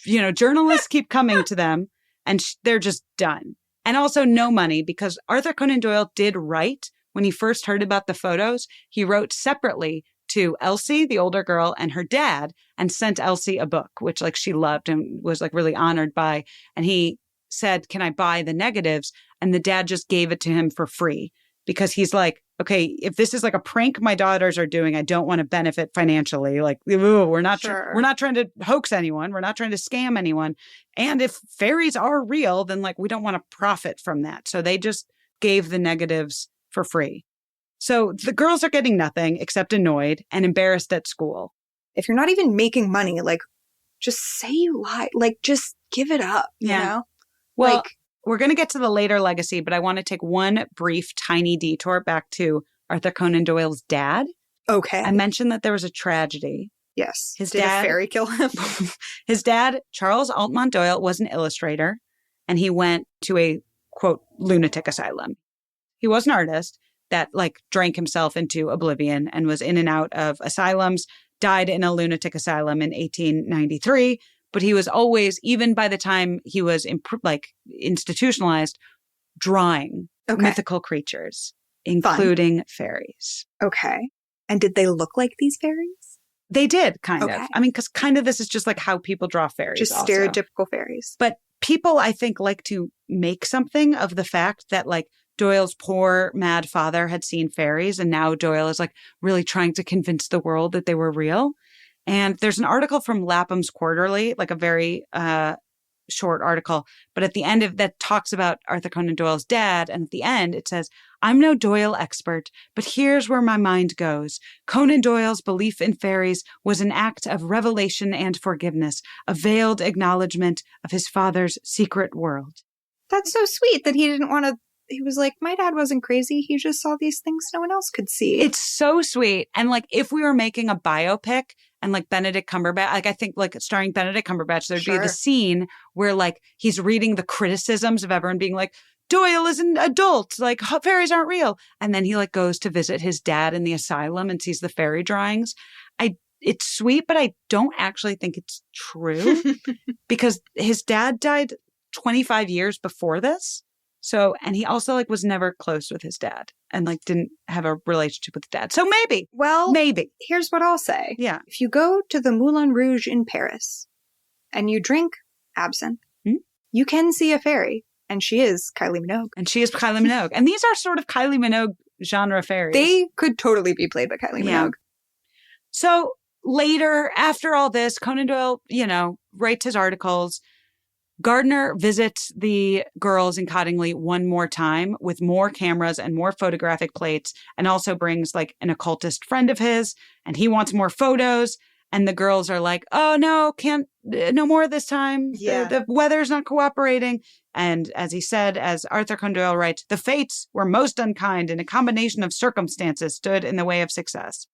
journalists keep coming to them, and they're just done. And also no money, because Arthur Conan Doyle did write when he first heard about the photos, he wrote separately to Elsie, the older girl, and her dad, and sent Elsie a book, which like she loved and was like really honored by. And he said, can I buy the negatives? And the dad just gave it to him for free because he's like, okay, if this is like a prank my daughters are doing, I don't want to benefit financially. Like, we're not trying to hoax anyone. We're not trying to scam anyone. And if fairies are real, then like we don't want to profit from that. So they just gave the negatives for free. So the girls are getting nothing except annoyed and embarrassed at school. If you're not even making money, like, just say you lied. Like, just give it up, you know? Well, like, we're going to get to the later legacy, but I want to take one brief, tiny detour back to Arthur Conan Doyle's dad. Okay. I mentioned that there was a tragedy. Yes. His Did dad, a fairy kill him? His dad, Charles Altman Doyle, was an illustrator, and he went to a, quote, lunatic asylum. He was an artist that, like, drank himself into oblivion and was in and out of asylums, died in a lunatic asylum in 1893. But he was always, even by the time he was institutionalized, drawing mythical creatures, including fairies. Okay. And did they look like these fairies? They did, kind of. I mean, because kind of this is just like how people draw fairies. Just also. stereotypical fairies. But people, I think, like to make something of the fact that, like, Doyle's poor, mad father had seen fairies, and now Doyle is, like, really trying to convince the world that they were real. And there's an article from Lapham's Quarterly, like a very short article, but at the end of that talks about Arthur Conan Doyle's dad. And at the end, it says, I'm no Doyle expert, but here's where my mind goes. Conan Doyle's belief in fairies was an act of revelation and forgiveness, a veiled acknowledgement of his father's secret world. That's so sweet that he didn't want to. He was like, my dad wasn't crazy. He just saw these things no one else could see. It's so sweet. And like, if we were making a biopic and like Benedict Cumberbatch, like I think like starring Benedict Cumberbatch, there'd be the scene where like he's reading the criticisms of everyone being like, Doyle is an adult, like fairies aren't real. And then he like goes to visit his dad in the asylum and sees the fairy drawings. It's sweet, but I don't actually think it's true because his dad died 25 years before this. So, and he also like was never close with his dad and like didn't have a relationship with his dad. So maybe. Well, maybe. Here's what I'll say. Yeah. If you go to the Moulin Rouge in Paris and you drink absinthe, you can see a fairy. And she is Kylie Minogue. And she is Kylie Minogue. And these are sort of Kylie Minogue genre fairies. They could totally be played by Kylie Minogue. So later, after all this, Conan Doyle, writes his articles. Gardner visits the girls in Cottingley one more time with more cameras and more photographic plates, and also brings like an occultist friend of his, and he wants more photos. And the girls are like, oh, no, no more this time. Yeah. The weather's not cooperating. And as he said, as Arthur Conan Doyle writes, the fates were most unkind and a combination of circumstances stood in the way of success.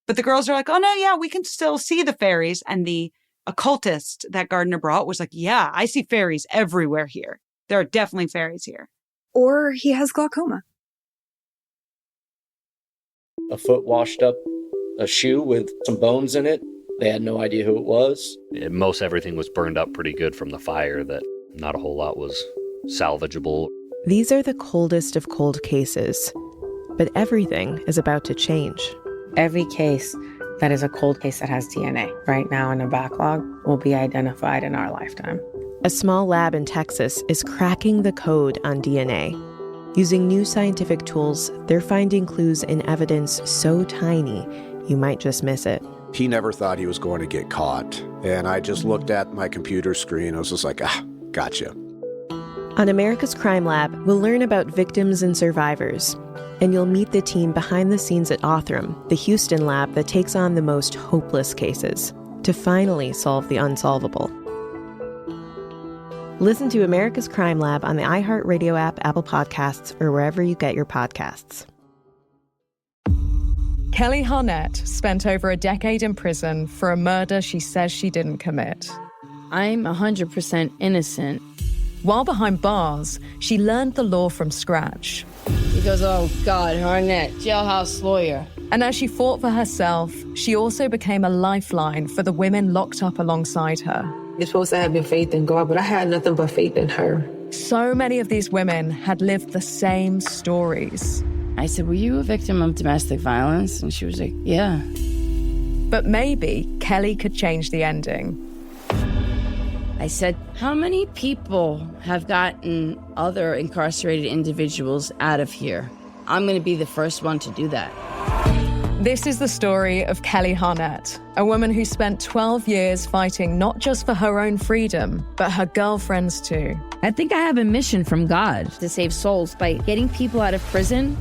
But the girls are like, oh, no, yeah, we can still see the fairies. And the occultist that Gardner brought was like, yeah, I see fairies everywhere here. There are definitely fairies here. Or he has glaucoma. A foot washed up a shoe with some bones in it. They had no idea who it was. Most everything was burned up pretty good from the fire, that not a whole lot was salvageable. These are the coldest of cold cases, but everything is about to change. Every case that is a cold case that has DNA right now in a backlog will be identified in our lifetime. A small lab in Texas is cracking the code on DNA. Using new scientific tools, they're finding clues in evidence so tiny, you might just miss it. He never thought he was going to get caught. And I just looked at my computer screen. I was just like, gotcha. On America's Crime Lab, we'll learn about victims and survivors. And you'll meet the team behind the scenes at Othram, the Houston lab that takes on the most hopeless cases, to finally solve the unsolvable. Listen to America's Crime Lab on the iHeartRadio app, Apple Podcasts, or wherever you get your podcasts. Kelly Harnett spent over a decade in prison for a murder she says she didn't commit. I'm 100% innocent. While behind bars, she learned the law from scratch. He goes, oh God, Harnett, jailhouse lawyer. And as she fought for herself, she also became a lifeline for the women locked up alongside her. You're supposed to have faith in God, but I had nothing but faith in her. So many of these women had lived the same stories. I I said, were you a victim of domestic violence? And she was like, yeah. But maybe Kelly could change the ending. I said, how many people have gotten other incarcerated individuals out of here? I'm going to be the first one to do that. This is the story of Kelly Harnett, a woman who spent 12 years fighting not just for her own freedom, but her girlfriends too. I think I have a mission from God to save souls by getting people out of prison.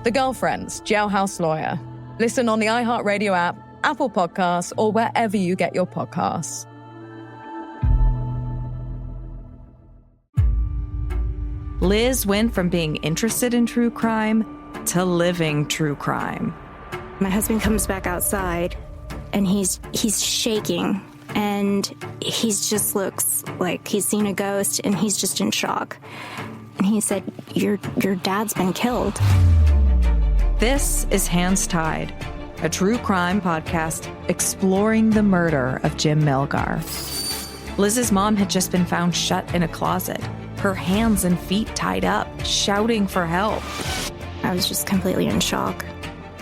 The Girlfriends, Jailhouse Lawyer. Listen on the iHeartRadio app, Apple Podcasts, or wherever you get your podcasts. Liz went from being interested in true crime to living true crime. My husband comes back outside and he's shaking and he just looks like he's seen a ghost and he's just in shock. And he said, your dad's been killed. This is Hands Tied, a true crime podcast exploring the murder of Jim Melgar. Liz's mom had just been found shut in a closet, her hands and feet tied up, shouting for help. I was just completely in shock.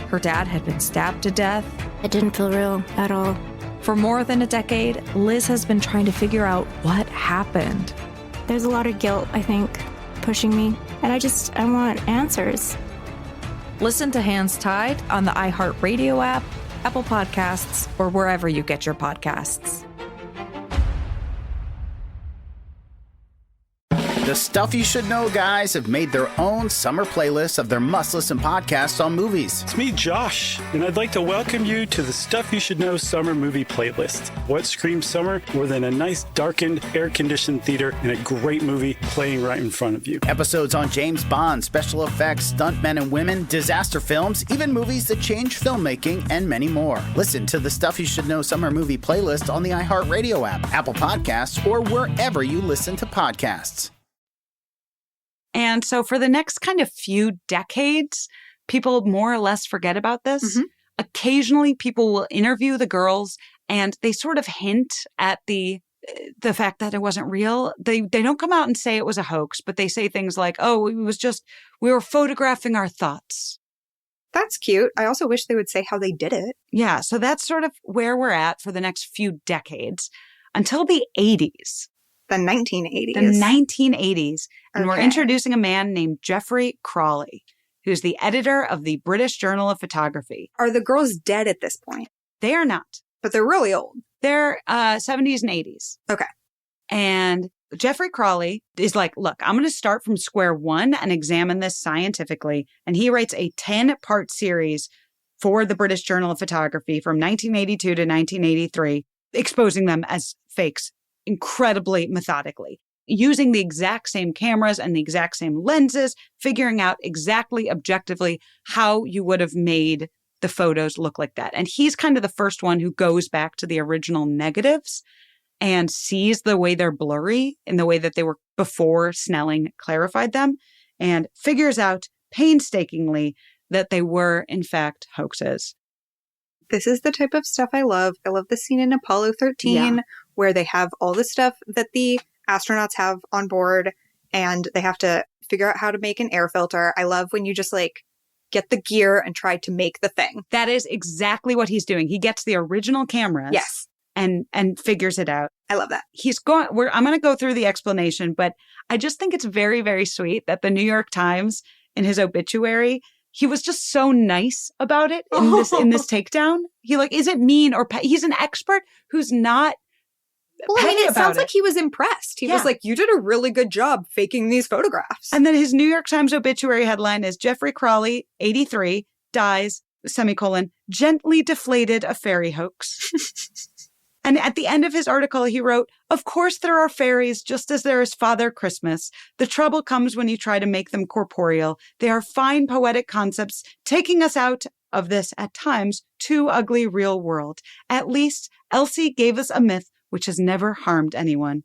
Her dad had been stabbed to death. It didn't feel real at all. For more than a decade, Liz has been trying to figure out what happened. There's a lot of guilt, I think, pushing me. And I want answers. Listen to Hands Tied on the iHeartRadio app, Apple Podcasts, or wherever you get your podcasts. The Stuff You Should Know guys have made their own summer playlist of their must-listen podcasts on movies. It's me, Josh, and I'd like to welcome you to the Stuff You Should Know summer movie playlist. What screams summer more than a nice, darkened, air-conditioned theater and a great movie playing right in front of you? Episodes on James Bond, special effects, stuntmen and women, disaster films, even movies that change filmmaking, and many more. Listen to the Stuff You Should Know summer movie playlist on the iHeartRadio app, Apple Podcasts, or wherever you listen to podcasts. And so for the next kind of few decades, people more or less forget about this. Mm-hmm. Occasionally, people will interview the girls and they sort of hint at the fact that it wasn't real. They don't come out and say it was a hoax, but they say things like, oh, it was just, we were photographing our thoughts. That's cute. I also wish they would say how they did it. Yeah, so that's sort of where we're at for the next few decades until the 80s. The 1980s. The 1980s. And Okay. we're introducing a man named Geoffrey Crawley, who's the editor of the British Journal of Photography. Are the girls dead at this point? They are not. But they're really old. They're 70s and 80s. Okay. And Geoffrey Crawley is like, look, I'm going to start from square one and examine this scientifically. And he writes a 10-part series for the British Journal of Photography from 1982 to 1983, exposing them as fakes incredibly methodically, using the exact same cameras and the exact same lenses, figuring out exactly objectively how you would have made the photos look like that. And he's kind of the first one who goes back to the original negatives and sees the way they're blurry in the way that they were before Snelling clarified them, and figures out painstakingly that they were, in fact, hoaxes. This is the type of stuff I love. I love the scene in Apollo 13 where they have all the stuff that the astronauts have on board and they have to figure out how to make an air filter. I love when you just like get the gear and try to make the thing. That is exactly what he's doing. He gets the original cameras. Yes. And figures it out. I love that. I'm going to go through the explanation, but I just think it's very, very sweet that the New York Times in his obituary, he was just so nice about it in this takedown. He isn't mean or he's an expert who's not. Well, I mean, it sounds like he was impressed. He was like, you did a really good job faking these photographs. And then his New York Times obituary headline is Geoffrey Crawley, 83, dies, gently deflated a fairy hoax. And at the end of his article, he wrote, of course there are fairies, just as there is Father Christmas. The trouble comes when you try to make them corporeal. They are fine poetic concepts, taking us out of this, at times, too ugly real world. At least, Elsie gave us a myth which has never harmed anyone.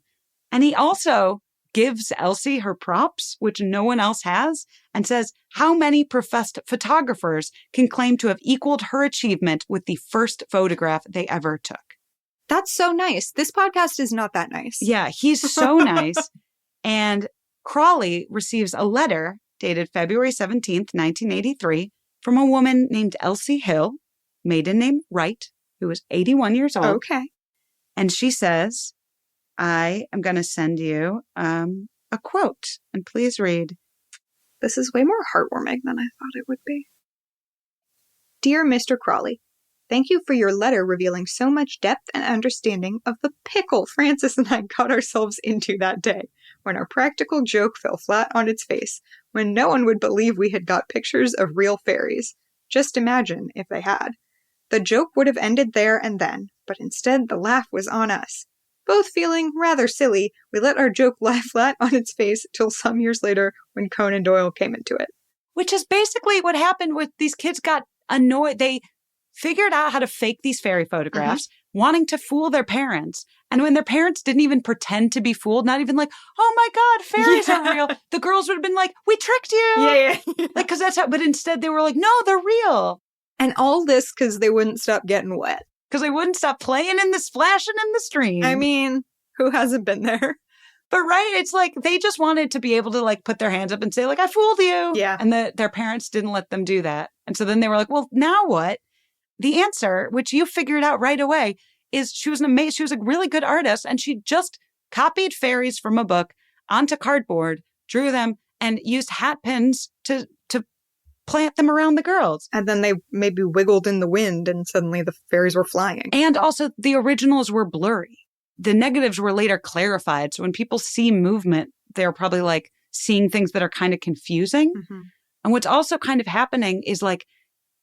And he also gives Elsie her props, which no one else has, and says how many professed photographers can claim to have equaled her achievement with the first photograph they ever took. That's so nice. This podcast is not that nice. Yeah, he's so nice. And Crawley receives a letter dated February 17th, 1983, from a woman named Elsie Hill, maiden name Wright, who was 81 years old. Okay. And she says, I am going to send you a quote, and please read. This is way more heartwarming than I thought it would be. Dear Mr. Crawley, thank you for your letter revealing so much depth and understanding of the pickle Francis and I got ourselves into that day, when our practical joke fell flat on its face, when no one would believe we had got pictures of real fairies. Just imagine if they had. The joke would have ended there and then, but instead the laugh was on us. Both feeling rather silly, we let our joke lie flat on its face till some years later when Conan Doyle came into it. Which is basically what happened with these kids got annoyed. They figured out how to fake these fairy photographs, wanting to fool their parents. And when their parents didn't even pretend to be fooled, not even like, oh my God, fairies are real. The girls would have been like, we tricked you. Yeah. Like, cause that's how, but instead they were like, no, they're real. And all this because they wouldn't stop getting wet. Because they wouldn't stop playing in the splashing in the stream. I mean, who hasn't been there? But right, it's like they just wanted to be able to like put their hands up and say like, I fooled you. Yeah. And their parents didn't let them do that. And so then they were like, well, now what? The answer, which you figured out right away, is she was a really good artist, and she just copied fairies from a book onto cardboard, drew them, and used hat pins to plant them around the girls. And then they maybe wiggled in the wind and suddenly the fairies were flying. And also the originals were blurry. The negatives were later clarified. So when people see movement, they're probably like seeing things that are kind of confusing. Mm-hmm. And what's also kind of happening is like,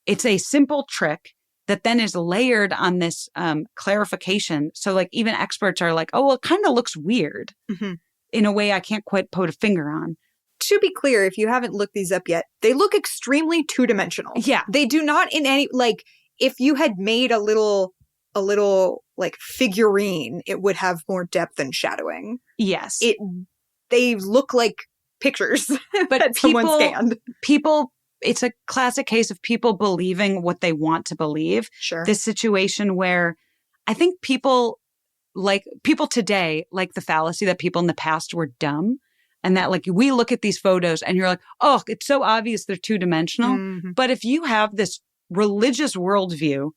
it's a simple trick that then is layered on this clarification. So like even experts are like, oh, well, it kind of looks weird in a way I can't quite put a finger on. To be clear, if you haven't looked these up yet, they look extremely two-dimensional. Yeah. They do not in any, like, if you had made a little like figurine, it would have more depth and shadowing. Yes. They look like pictures but that someone scanned. People, it's a classic case of people believing what they want to believe. Sure. This situation where I think people today, like the fallacy that people in the past were dumb. And that like we look at these photos and you're like, oh, it's so obvious they're two-dimensional. Mm-hmm. But if you have this religious worldview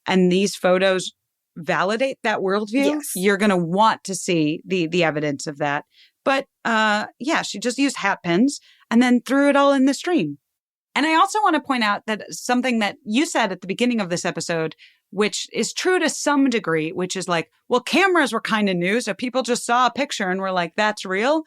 and these photos validate that worldview, you're going to want to see the evidence of that. But she just used hat pins and then threw it all in the stream. And I also want to point out that something that you said at the beginning of this episode, which is true to some degree, which is like, well, cameras were kind of new. So people just saw a picture and were like, that's real.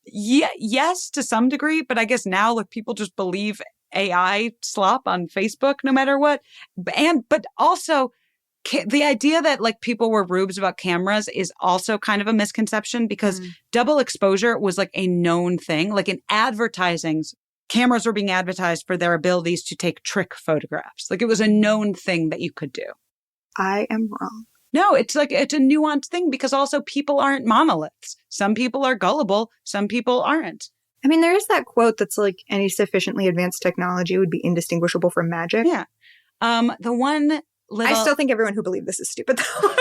Yeah, yes, to some degree. But I guess now like people just believe AI slop on Facebook no matter what. But also the idea that like people were rubes about cameras is also kind of a misconception because double exposure was like a known thing. Like in advertising, cameras were being advertised for their abilities to take trick photographs. Like it was a known thing that you could do. I am wrong. No, it's a nuanced thing because also people aren't monoliths. Some people are gullible. Some people aren't. I mean, there is that quote that's like any sufficiently advanced technology would be indistinguishable from magic. Yeah. The one little... I still think everyone who believed this is stupid, though.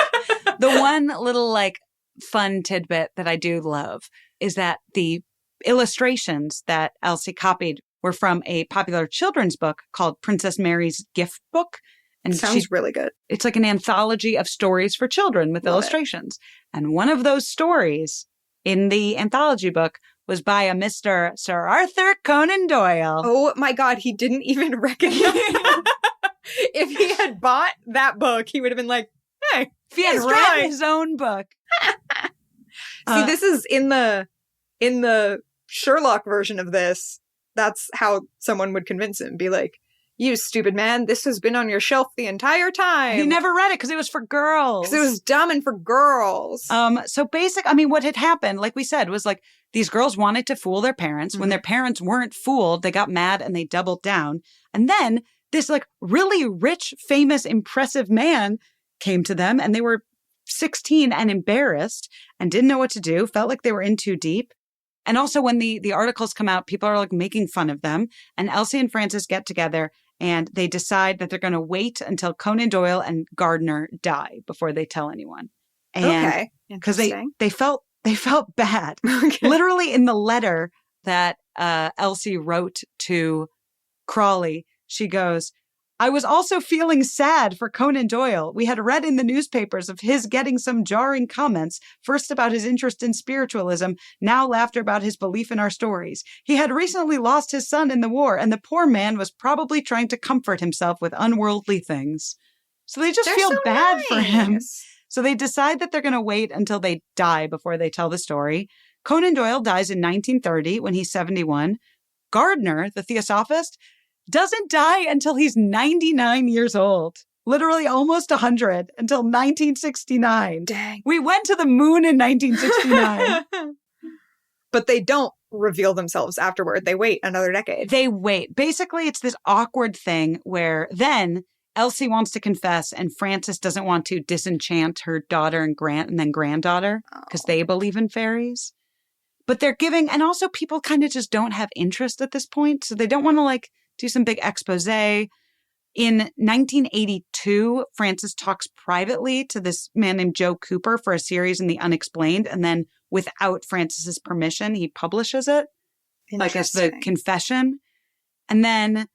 The one little like fun tidbit that I do love is that the illustrations that Elsie copied were from a popular children's book called Princess Mary's Gift Book. And sounds really good. It's like an anthology of stories for children with illustrations. And one of those stories in the anthology book was by a Mr. Sir Arthur Conan Doyle. Oh my God, he didn't even recognize If he had bought that book, he would have been like, hey, if he had read his own book. See, this is in the Sherlock version of this. That's how someone would convince him. Be like, you stupid man, this has been on your shelf the entire time. He never read it because it was for girls. Because it was dumb and for girls. So what had happened, like we said, was like these girls wanted to fool their parents. Mm-hmm. When their parents weren't fooled, they got mad and they doubled down. And then this like really rich, famous, impressive man came to them and they were 16 and embarrassed and didn't know what to do, felt like they were in too deep. And also when the articles come out, people are like making fun of them. And Elsie and Francis get together and they decide that they're going to wait until Conan Doyle and Gardner die before they tell anyone. And okay. Because they felt bad. Okay. Literally in the letter that Elsie wrote to Crawley. She goes, I was also feeling sad for Conan Doyle. We had read in the newspapers of his getting some jarring comments, first about his interest in spiritualism, now laughter about his belief in our stories. He had recently lost his son in the war, and the poor man was probably trying to comfort himself with unworldly things. So they just feel bad for him. So they decide that they're going to wait until they die before they tell the story. Conan Doyle dies in 1930 when he's 71. Gardner, the Theosophist, doesn't die until he's 99 years old. Literally almost 100 until 1969. Dang. We went to the moon in 1969. But they don't reveal themselves afterward. They wait another decade. They wait. Basically, it's this awkward thing where then Elsie wants to confess and Frances doesn't want to disenchant her daughter and then granddaughter because they believe in fairies. But they're giving, and also people kind of just don't have interest at this point. So they don't want to do some big expose. In 1982, Frances talks privately to this man named Joe Cooper for a series in The Unexplained. And then without Frances's permission, he publishes it as the confession. And then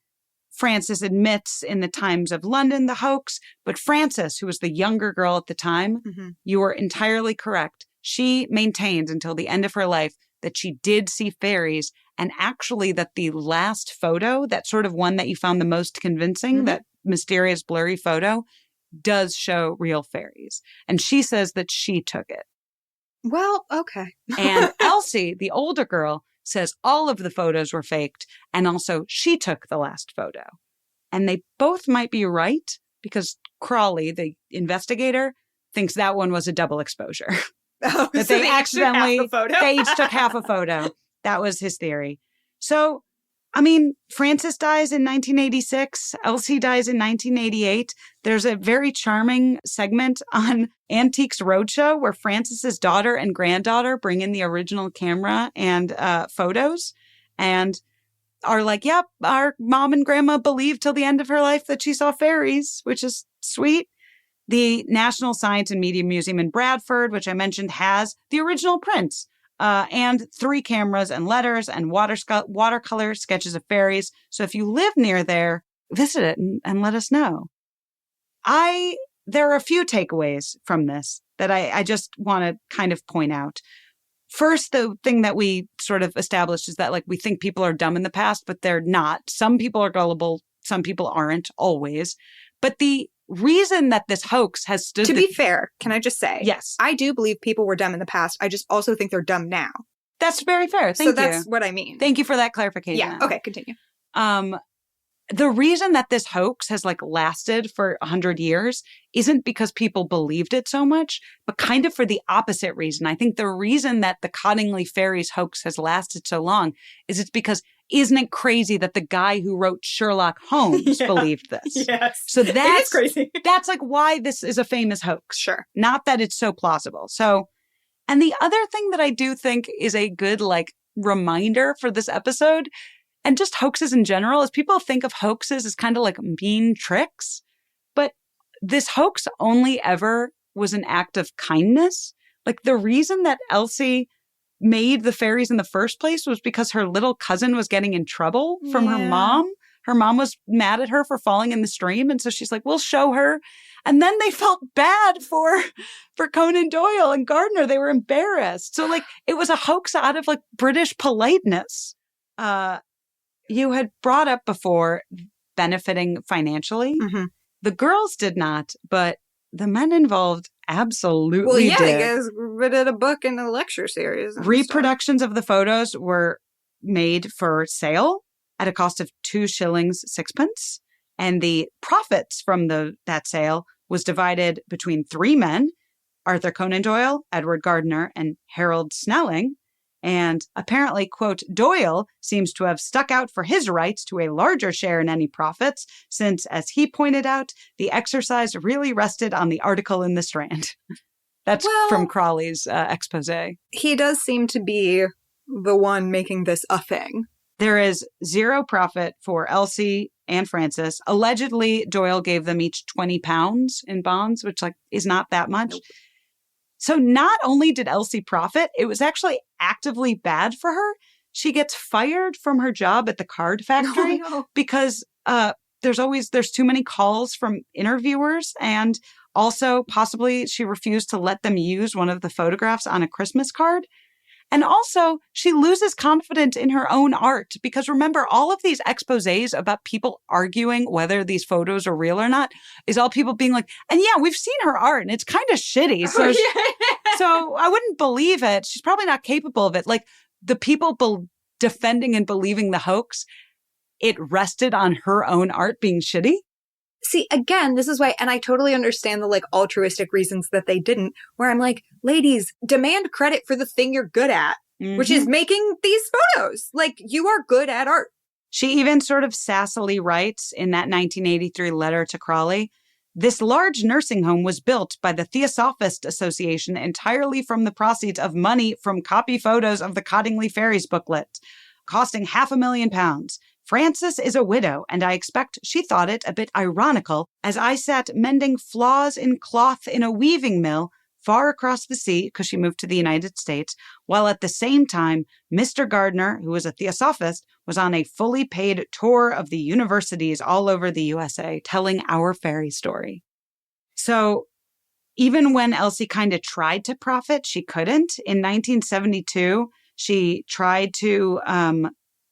Frances admits in the Times of London the hoax. But Frances, who was the younger girl at the time, you were entirely correct. She maintained until the end of her life that she did see fairies, and actually that the last photo, that sort of one that you found the most convincing, that mysterious blurry photo, does show real fairies. And she says that she took it. Well, okay. And Elsie, the older girl, says all of the photos were faked, and also she took the last photo. And they both might be right, because Crawley, the investigator, thinks that one was a double exposure. Oh, that so they accidentally, they each took half a photo. photo. That was his theory. So, I mean, Frances dies in 1986. Elsie dies in 1988. There's a very charming segment on Antiques Roadshow where Frances's daughter and granddaughter bring in the original camera and photos and are like, yep, our mom and grandma believed till the end of her life that she saw fairies, which is sweet. The National Science and Media Museum in Bradford, which I mentioned, has the original prints and 3 cameras and letters and watercolor sketches of fairies. So if you live near there, visit it and let us know. There are a few takeaways from this that I just want to kind of point out. First, the thing that we sort of established is that we think people are dumb in the past, but they're not. Some people are gullible. Some people aren't always. But the reason that this hoax has stood... To be fair, can I just say? Yes. I do believe people were dumb in the past. I just also think they're dumb now. That's very fair. Thank you. So that's what I mean. Thank you for that clarification. Yeah. Okay, continue. The reason that this hoax has lasted for 100 years isn't because people believed it so much, but kind of for the opposite reason. I think the reason that the Cottingley Fairies hoax has lasted so long is it's because isn't it crazy that the guy who wrote Sherlock Holmes believed this? Yes. So that's crazy. That's why this is a famous hoax. Sure. Not that it's so plausible. So, and the other thing that I do think is a good reminder for this episode and just hoaxes in general is people think of hoaxes as kind of mean tricks, but this hoax only ever was an act of kindness. The reason that Elsie made the fairies in the first place was because her little cousin was getting in trouble from her mom. Her mom was mad at her for falling in the stream. And so she's like, we'll show her. And then they felt bad for Conan Doyle and Gardner. They were embarrassed. So it was a hoax out of British politeness. You had brought up before benefiting financially. Mm-hmm. The girls did not, but the men involved absolutely did. They guys did a book and a lecture series. Reproductions of the photos were made for sale at a cost of 2 shillings 6pence. And the profits from that sale was divided between 3 men, Arthur Conan Doyle, Edward Gardner, and Harold Snelling. And apparently, quote, Doyle seems to have stuck out for his rights to a larger share in any profits, since, as he pointed out, the exercise really rested on the article in the Strand. That's from Crawley's expose. He does seem to be the one making this a thing. There is 0 profit for Elsie and Frances. Allegedly, Doyle gave them each £20 in bonds, which is not that much. Nope. So not only did Elsie profit, it was actually actively bad for her she gets fired from her job at the card factory because there's too many calls from interviewers, and also possibly she refused to let them use one of the photographs on a Christmas card. And also, she loses confidence in her own art because remember, all of these exposés about people arguing whether these photos are real or not is all people being like, and yeah, we've seen her art and it's kind of shitty. So, so I wouldn't believe it. She's probably not capable of it. Like the people defending and believing the hoax, it rested on her own art being shitty. See, again, this is why, and I totally understand the like altruistic reasons that they didn't, where I'm like, ladies, demand credit for the thing you're good at, which is making these photos. Like, you are good at art. She even sort of sassily writes in that 1983 letter to Crawley, this large nursing home was built by the Theosophist Association entirely from the proceeds of money from copy photos of the Cottingley Fairies booklet, costing £500,000. Frances is a widow, and I expect she thought it a bit ironical as I sat mending flaws in cloth in a weaving mill far across the sea, because she moved to the United States, while at the same time, Mr. Gardner, who was a Theosophist, was on a fully paid tour of the universities all over the USA, telling our fairy story. So even when Elsie kind of tried to profit, she couldn't. In 1972, she tried to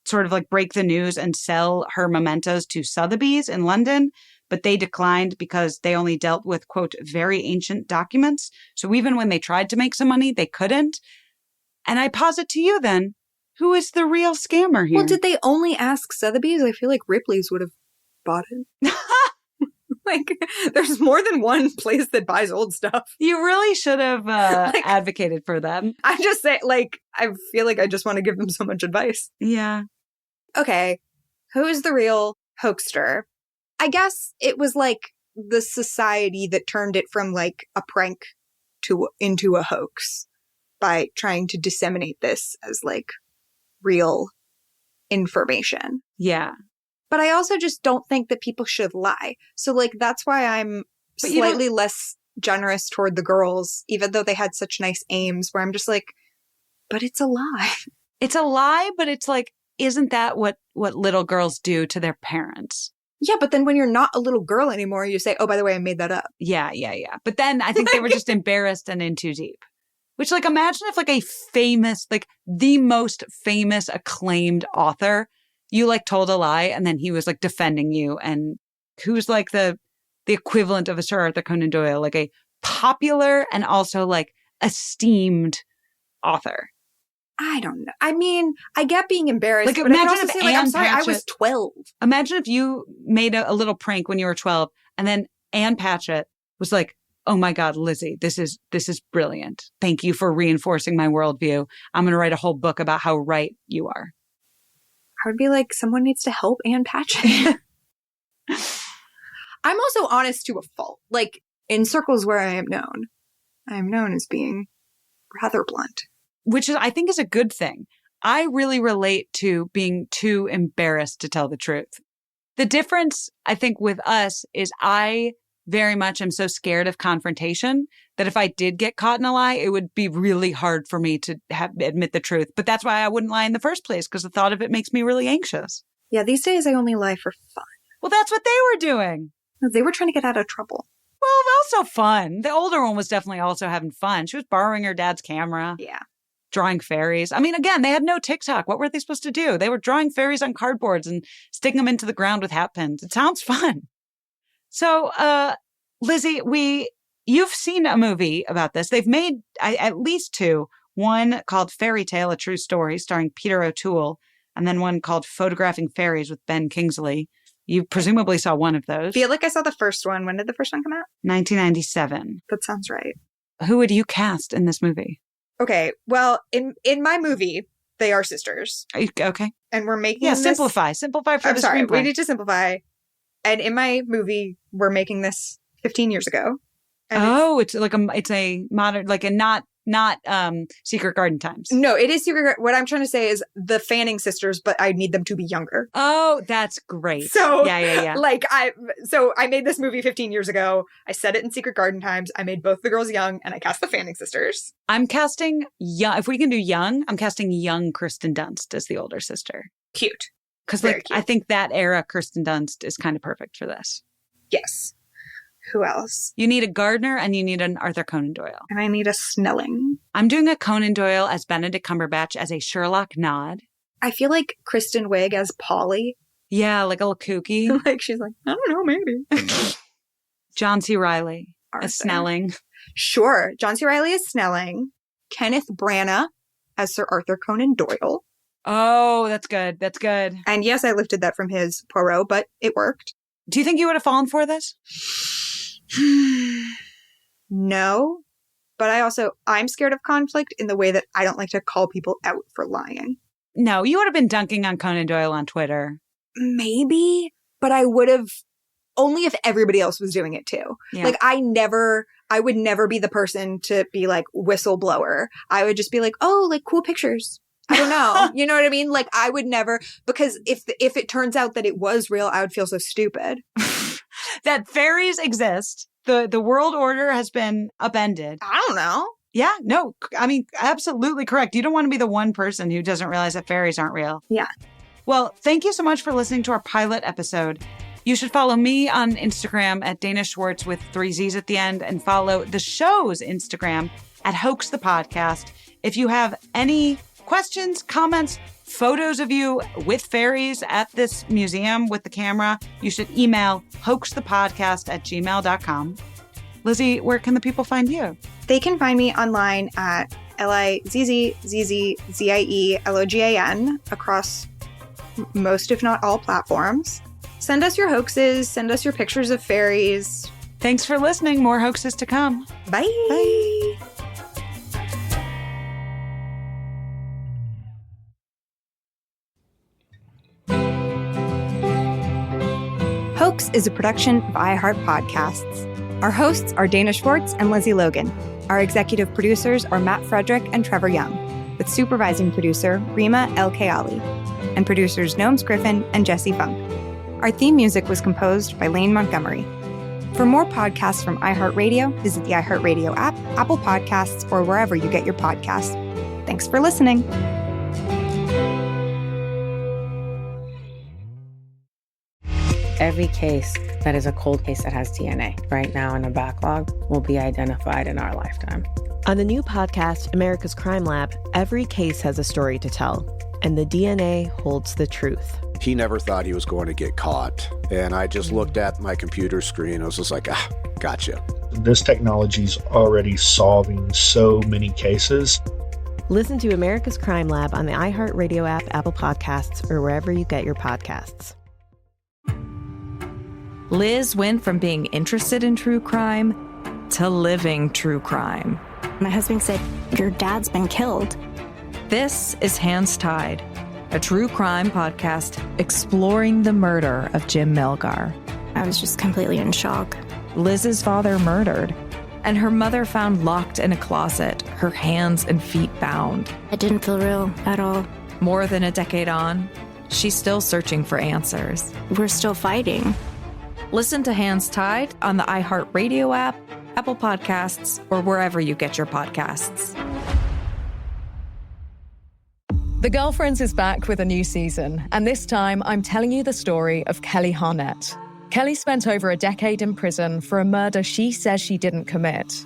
sort of like break the news and sell her mementos to Sotheby's in London, but they declined because they only dealt with, quote, very ancient documents. So even when they tried to make some money, they couldn't. And I posit to you then, who is the real scammer here? Well, did they only ask Sotheby's? I feel like Ripley's would have bought it. Like, there's more than one place that buys old stuff. You really should have advocated for them. I just say, like, I feel like I just want to give them so much advice. Yeah. Okay, who is the real hoaxster? I guess it was like the society that turned it from like a prank into a hoax by trying to disseminate this as like real information. Yeah. But I also just don't think that people should lie. So like that's why I'm slightly less generous toward the girls, even though they had such nice aims, where I'm just like, but it's a lie. It's a lie, but it's like, isn't that what little girls do to their parents? Yeah, but then when you're not a little girl anymore, you say, oh, by the way, I made that up. Yeah. But then I think they were just embarrassed and in too deep. Which, like, imagine if, like, a famous, like, the most famous acclaimed author, you, like, told a lie and then he was, like, defending you. And who's, like, the equivalent of a Sir Arthur Conan Doyle, like, a popular and also, like, esteemed author. I don't know. I mean, I get being embarrassed. Like, but imagine if say, like, I'm sorry, I was 12. Imagine if you made a little prank when you were 12, and then Anne Patchett was like, "Oh my God, Lizzie, this is brilliant. Thank you for reinforcing my worldview. I'm going to write a whole book about how right you are." I would be like, someone needs to help Anne Patchett. I'm also honest to a fault. Like, in circles where I am known as being rather blunt. Which I think is a good thing. I really relate to being too embarrassed to tell the truth. The difference, I think, with us is I very much am so scared of confrontation that if I did get caught in a lie, it would be really hard for me to admit the truth. But that's why I wouldn't lie in the first place, because the thought of it makes me really anxious. Yeah, these days I only lie for fun. Well, that's what they were doing. They were trying to get out of trouble. Well, also fun. The older one was definitely also having fun. She was borrowing her dad's camera. Yeah. Drawing fairies. I mean, again, they had no TikTok. What were they supposed to do? They were drawing fairies on cardboards and sticking them into the ground with hat pins. It sounds fun. So, Lizzie, you've seen a movie about this. They've made at least two. One called Fairy Tale, A True Story, starring Peter O'Toole, and then one called Photographing Fairies with Ben Kingsley. You presumably saw one of those. I feel like I saw the first one. When did the first one come out? 1997. That sounds right. Who would you cast in this movie? Okay, well, in my movie, they are sisters. Okay. And we're making this... Simplify for the screenplay. We need to simplify. And in my movie, we're making this 15 years ago. And it's like it's a modern, like a not not Secret Garden Times. No, it is Secret. What I'm trying to say is the Fanning sisters, but I need them to be younger. Oh, that's great. So yeah. Like I made this movie 15 years ago. I set it in Secret Garden Times. I made both the girls young, and I cast the Fanning sisters. I'm casting young. If we can do young, I'm casting young Kirsten Dunst as the older sister. Cute. Because I think that era Kirsten Dunst is kind of perfect for this. Yes. Who else? You need a Gardner and you need an Arthur Conan Doyle. And I need a Snelling. I'm doing a Conan Doyle as Benedict Cumberbatch as a Sherlock nod. I feel like Kristen Wiig as Polly. Yeah, like a little kooky. Like she's like, I don't know, maybe. John C. Reilly as Snelling. Sure. John C. Reilly as Snelling. Kenneth Branagh as Sir Arthur Conan Doyle. Oh, that's good. That's good. And yes, I lifted that from his Poirot, but it worked. Do you think you would have fallen for this? No, but I'm scared of conflict in the way that I don't like to call people out for lying. No, you would have been dunking on Conan Doyle on Twitter. Maybe, but I would have only if everybody else was doing it too. Yeah. Like I would never be the person to be like whistleblower. I would just be like, oh, like cool pictures. I don't know. You know what I mean? Like I would never, because if it turns out that it was real, I would feel so stupid. That fairies exist. The world order has been upended. I don't know. Yeah, no, I mean, absolutely correct. You don't want to be the one person who doesn't realize that fairies aren't real. Yeah. Well, thank you so much for listening to our pilot episode. You should follow me on Instagram at Dana Schwartz with 3 Z's at the end, and follow the show's Instagram at Hoax the Podcast. If you have any questions, comments, photos of you with fairies at this museum with the camera, you should email hoaxthepodcast@gmail.com. Lizzie, where can the people find you? They can find me online at LIZZZZIELOGAN across most, if not all, platforms. Send us your hoaxes. Send us your pictures of fairies. Thanks for listening. More hoaxes to come. Bye. Bye. Hoax is a production of iHeart Podcasts. Our hosts are Dana Schwartz and Lizzie Logan. Our executive producers are Matt Frederick and Trevor Young, with supervising producer Rima El Kayali, and producers Noam Griffin and Jesse Funk. Our theme music was composed by Lane Montgomery. For more podcasts from iHeartRadio, visit the iHeartRadio app, Apple Podcasts, or wherever you get your podcasts. Thanks for listening. Every case that is a cold case that has DNA right now in a backlog will be identified in our lifetime. On the new podcast, America's Crime Lab, every case has a story to tell, and the DNA holds the truth. He never thought he was going to get caught. And I just looked at my computer screen. I was just like, gotcha. This technology is already solving so many cases. Listen to America's Crime Lab on the iHeartRadio app, Apple Podcasts, or wherever you get your podcasts. Liz went from being interested in true crime to living true crime. My husband said, your dad's been killed. This is Hands Tied, a true crime podcast exploring the murder of Jim Melgar. I was just completely in shock. Liz's father murdered, and her mother found locked in a closet, her hands and feet bound. It didn't feel real at all. More than a decade on, she's still searching for answers. We're still fighting. Listen to Hands Tied on the iHeartRadio app, Apple Podcasts, or wherever you get your podcasts. The Girlfriends is back with a new season, and this time I'm telling you the story of Kelly Harnett. Kelly spent over a decade in prison for a murder she says she didn't commit.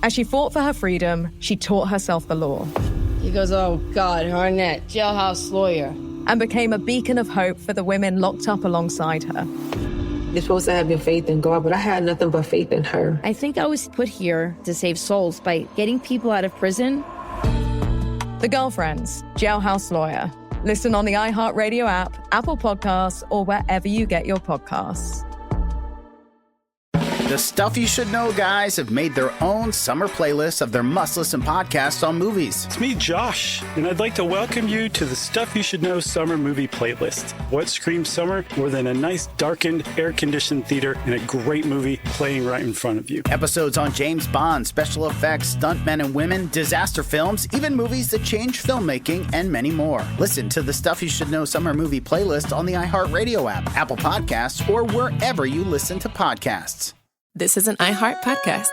As she fought for her freedom, she taught herself the law. He goes, oh God, Harnett, jailhouse lawyer. And became a beacon of hope for the women locked up alongside her. You're supposed to have your faith in God, but I had nothing but faith in her. I think I was put here to save souls by getting people out of prison. The Girlfriends, Jailhouse Lawyer. Listen on the iHeartRadio app, Apple Podcasts, or wherever you get your podcasts. The The Stuff You Should Know guys have made their own summer playlist of their must-listen podcasts on movies. It's me, Josh, and I'd like to welcome you to the Stuff You Should Know Summer Movie Playlist. What screams summer more than a nice, darkened, air-conditioned theater and a great movie playing right in front of you? Episodes on James Bond, special effects, stuntmen and women, disaster films, even movies that change filmmaking, and many more. Listen to the Stuff You Should Know Summer Movie Playlist on the iHeartRadio app, Apple Podcasts, or wherever you listen to podcasts. This is an iHeart podcast.